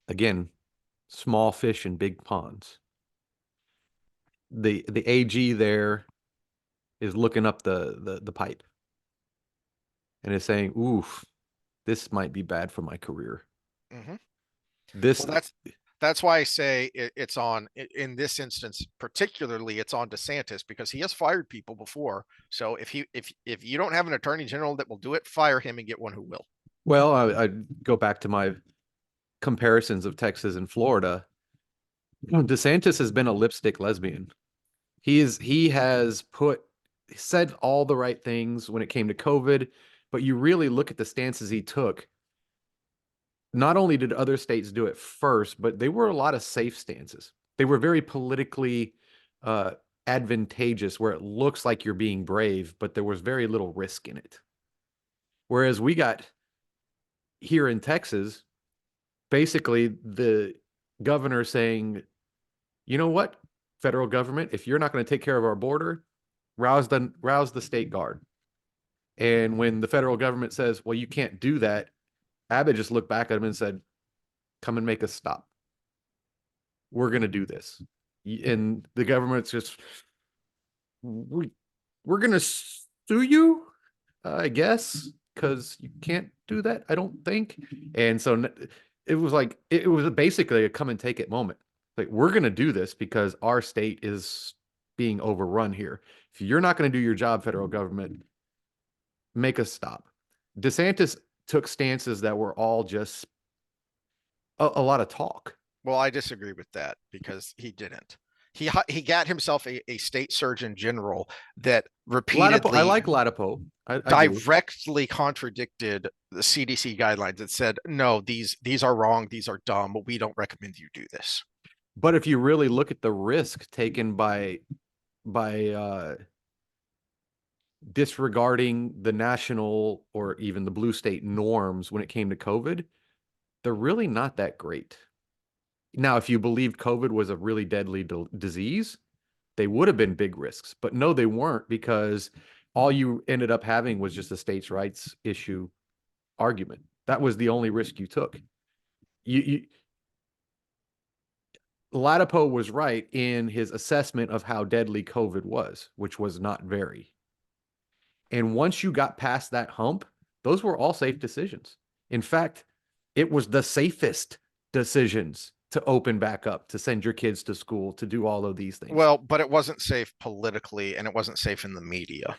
again, small fish in big ponds. The AG there is looking up the pipe and is saying, "Oof, this might be bad for my career." Mm-hmm. This Well, that's why I say it's on, in this instance particularly, it's on DeSantis, because he has fired people before. So if you don't have an attorney general that will do it, fire him and get one who will. Well, I go back to my comparisons of Texas and Florida. DeSantis has been a lipstick lesbian. He has said all the right things when it came to COVID, but you really look at the stances he took. Not only did other states do it first, but they were a lot of safe stances. They were very politically advantageous, where it looks like you're being brave, but there was very little risk in it. Whereas we got here in Texas, basically the governor saying, you know what, federal government, if you're not going to take care of our border, rouse the state guard. And when the federal government says, well, you can't do that, Abbott just looked back at him and said, come and make us stop. We're going to do this. And the government's just, we're going to sue you, I guess, because you can't do that, I don't think. And so it was like, it was basically a come and take it moment. Like, we're going to do this because our state is being overrun here. If you're not going to do your job, federal government, make us stop. DeSantis took stances that were all just a lot of talk. Well, I disagree with that, because he didn't. He got himself a state surgeon general that repeatedly, I like Latipo. I directly contradicted the CDC guidelines that said, no, these are wrong, these are dumb, we don't recommend you do this. But if you really look at the risk taken by disregarding the national or even the blue state norms when it came to COVID, they're really not that great. Now, if you believed COVID was a really deadly disease, they would have been big risks. But no, they weren't, because all you ended up having was just a states' rights issue argument. That was the only risk you took. Latipo was right in his assessment of how deadly COVID was, which was not very. And once you got past that hump, those were all safe decisions. In fact, it was the safest decisions to open back up, to send your kids to school, to do all of these things. Well, but it wasn't safe politically, and it wasn't safe in the media.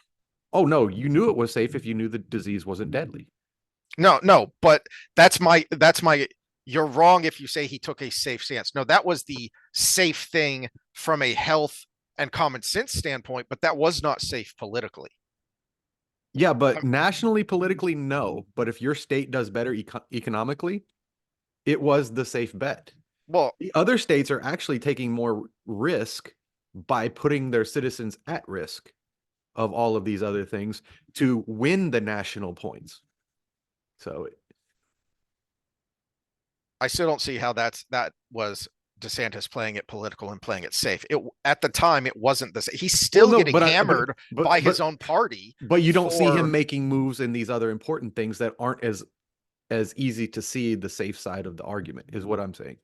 Oh, no, you knew it was safe if you knew the disease wasn't deadly. No, but that's my, you're wrong if you say he took a safe stance. No, that was the safe thing from a health and common sense standpoint, but that was not safe politically. Yeah, but nationally, politically, no. But if your state does better economically, it was the safe bet. Well, the other states are actually taking more risk by putting their citizens at risk of all of these other things to win the national points. So I still don't see how that was DeSantis playing it political and playing it safe. At the time, it wasn't this. He's still getting hammered by his own party. But you don't see him making moves in these other important things that aren't as easy to see the safe side of the argument, is what I'm saying.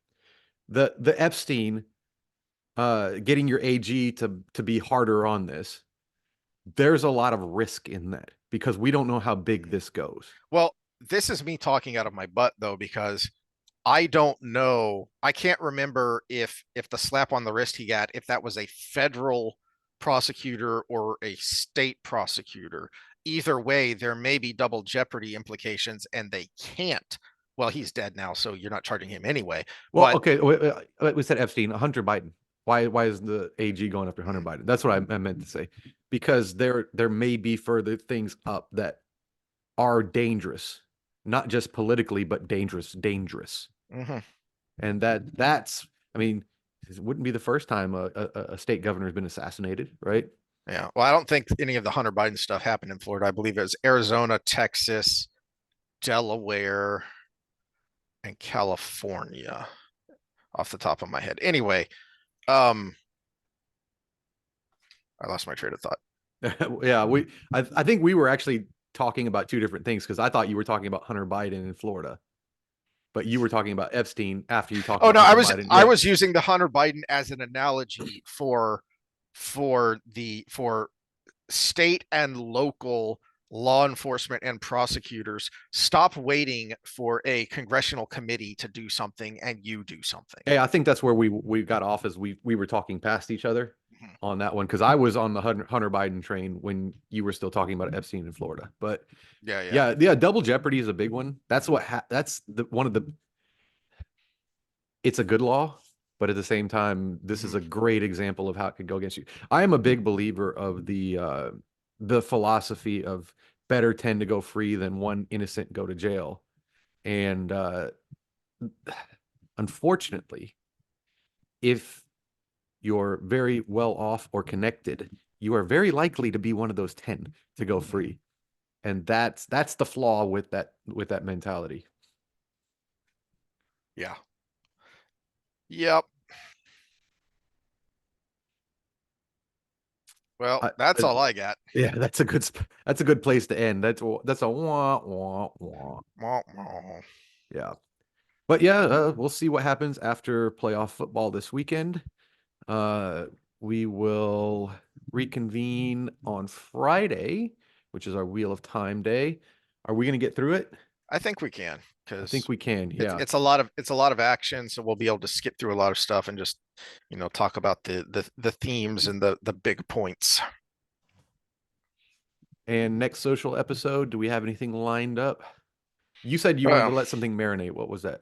The Epstein, getting your AG to be harder on this, there's a lot of risk in that, because we don't know how big this goes. Well, this is me talking out of my butt, though, because I don't know. I can't remember if the slap on the wrist he got, if that was a federal prosecutor or a state prosecutor. Either way, there may be double jeopardy implications, and they can't. Well, he's dead now, so you're not charging him anyway. Well, okay, we said Epstein, Hunter Biden. Why is the AG going after Hunter Biden? That's what I meant to say, because there may be further things up that are dangerous, not just politically, but dangerous. Mm-hmm. And that's, I mean, it wouldn't be the first time a state governor has been assassinated, right? Yeah. Well, I don't think any of the Hunter Biden stuff happened in Florida. I believe it was Arizona, Texas, Delaware, and California off the top of my head. Anyway, um, I lost my train of thought. Yeah, I think we were actually talking about two different things because I thought you were talking about Hunter Biden in Florida, but you were talking about Epstein after you talked Oh about no, Hunter Biden. I Yeah. was using the Hunter Biden as an analogy for state and local law enforcement and prosecutors. Stop waiting for a congressional committee to do something and you do something. Hey, I think that's where we got off as we were talking past each other Mhm. on that one because I was on the Hunter Biden train when you were still talking about Epstein in Florida. But Yeah, yeah. yeah, double jeopardy is a big one. That's the one of the it's a good law, but at the same time, this is Mhm. a great example of how it could go against you. I am a big believer of the philosophy of better 10 to go free than one innocent go to jail. And unfortunately, if you're very well off or connected, you are very likely to be one of those 10 to go Mhm. free. And that's the flaw with that mentality. Yeah. Yep. Well, that's all I got. Yeah, that's a good place to end. That's a wah wah wah. Wah, wah. Yeah. But yeah, we'll see what happens after playoff football this weekend. Uh, we will reconvene on Friday, which is our Wheel of Time day. Are we going to get through it? I think we can I think because we can. Yeah. it's a lot of action, so we'll be able to skip through a lot of stuff and just talk about the themes and the big points. And next social episode, do we have anything lined up? You said you wanted Well, to let something marinate. What was that?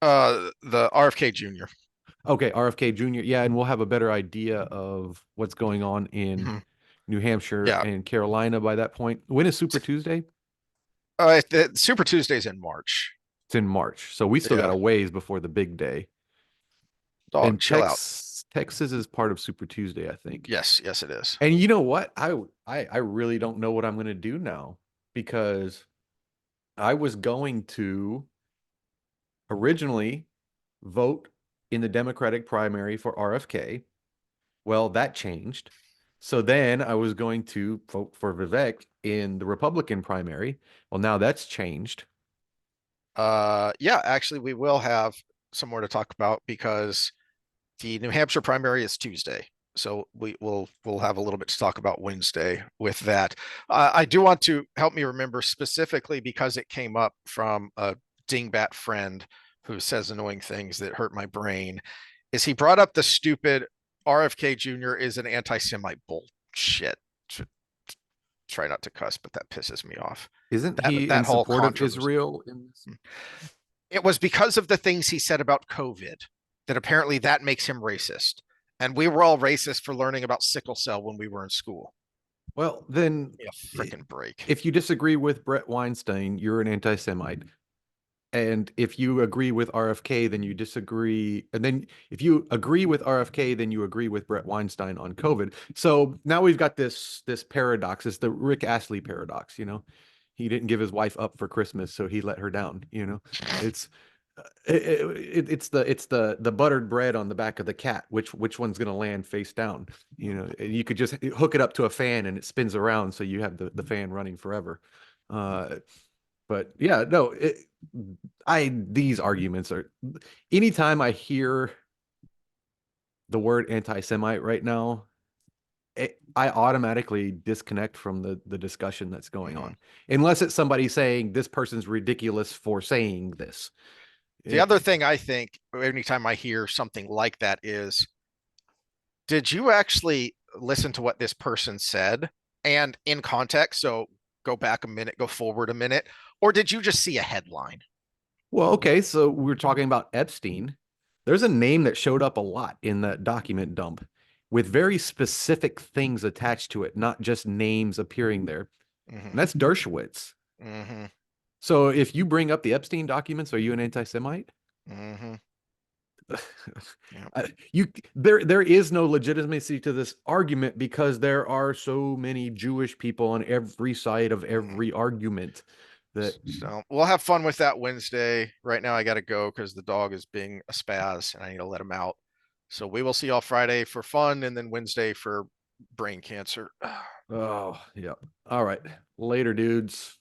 the RFK Jr. Okay, RFK Jr. Yeah, and we'll have a better idea of what's going on in Mhm. New Hampshire Yeah, and Carolina by that point. When is Super Tuesday? the Super Tuesday's in March. It's in March. So we still got Yeah, a ways before the big day. dog, And chill out. Texas is part of Super Tuesday, I think. Yes, yes, it is. And you know what? I really don't know what I'm going to do now because I was going to originally vote in the Democratic primary for RFK. Well, that changed. So then I was going to vote for Vivek in the Republican primary. Well, now that's changed. Yeah, actually, we will have some more to talk about because the New Hampshire primary is Tuesday. So we'll have a little bit to talk about Wednesday with that. I do want to help me remember specifically because it came up from a dingbat friend who says annoying things that hurt my brain. Is he brought up the stupid RFK Jr. is an anti-Semite bullshit. Try not to cuss, but that pisses me off. Isn't That he in that whole support of controversy. Israel in this? It was because of the things he said about COVID that apparently that makes him racist. And we were all racist for learning about sickle cell when we were in school. Well, then Yeah, freaking break. if you disagree with Brett Weinstein, you're an anti-Semite. And if you agree with RFK, then you disagree. And then if you agree with RFK, then you agree with Brett Weinstein on COVID. So now we've got this paradox. It's the Rick Astley paradox, He didn't give his wife up for Christmas, so he let her down. It's it's the buttered bread on the back of the cat. Which one's going to land face down? You could just hook it up to a fan and it spins around, so you have the fan running forever. But yeah, no, these arguments are anytime I hear the word anti-Semite right now, I automatically disconnect from the discussion that's going Mhm. on, unless it's somebody saying this person's ridiculous for saying this. The other thing I think anytime I hear something like that is, did you actually listen to what this person said and in context? So go back a minute, go forward a minute, or did you just see a headline? Well, okay, so we're talking about Epstein. There's a name that showed up a lot in that document dump with very specific things attached to it, not just names appearing there. Mm-hmm. And that's Dershowitz. Mm-hmm. So if you bring up the Epstein documents, are you an anti-Semite? Mm-hmm. Yeah. There is no legitimacy to this argument because there are so many Jewish people on every side of every argument that So we'll have fun with that Wednesday. Right now, I got to go because the dog is being a spaz and I need to let him out. So we will see y'all Friday for fun and then Wednesday for brain cancer. oh yeah. All right. Later, dudes.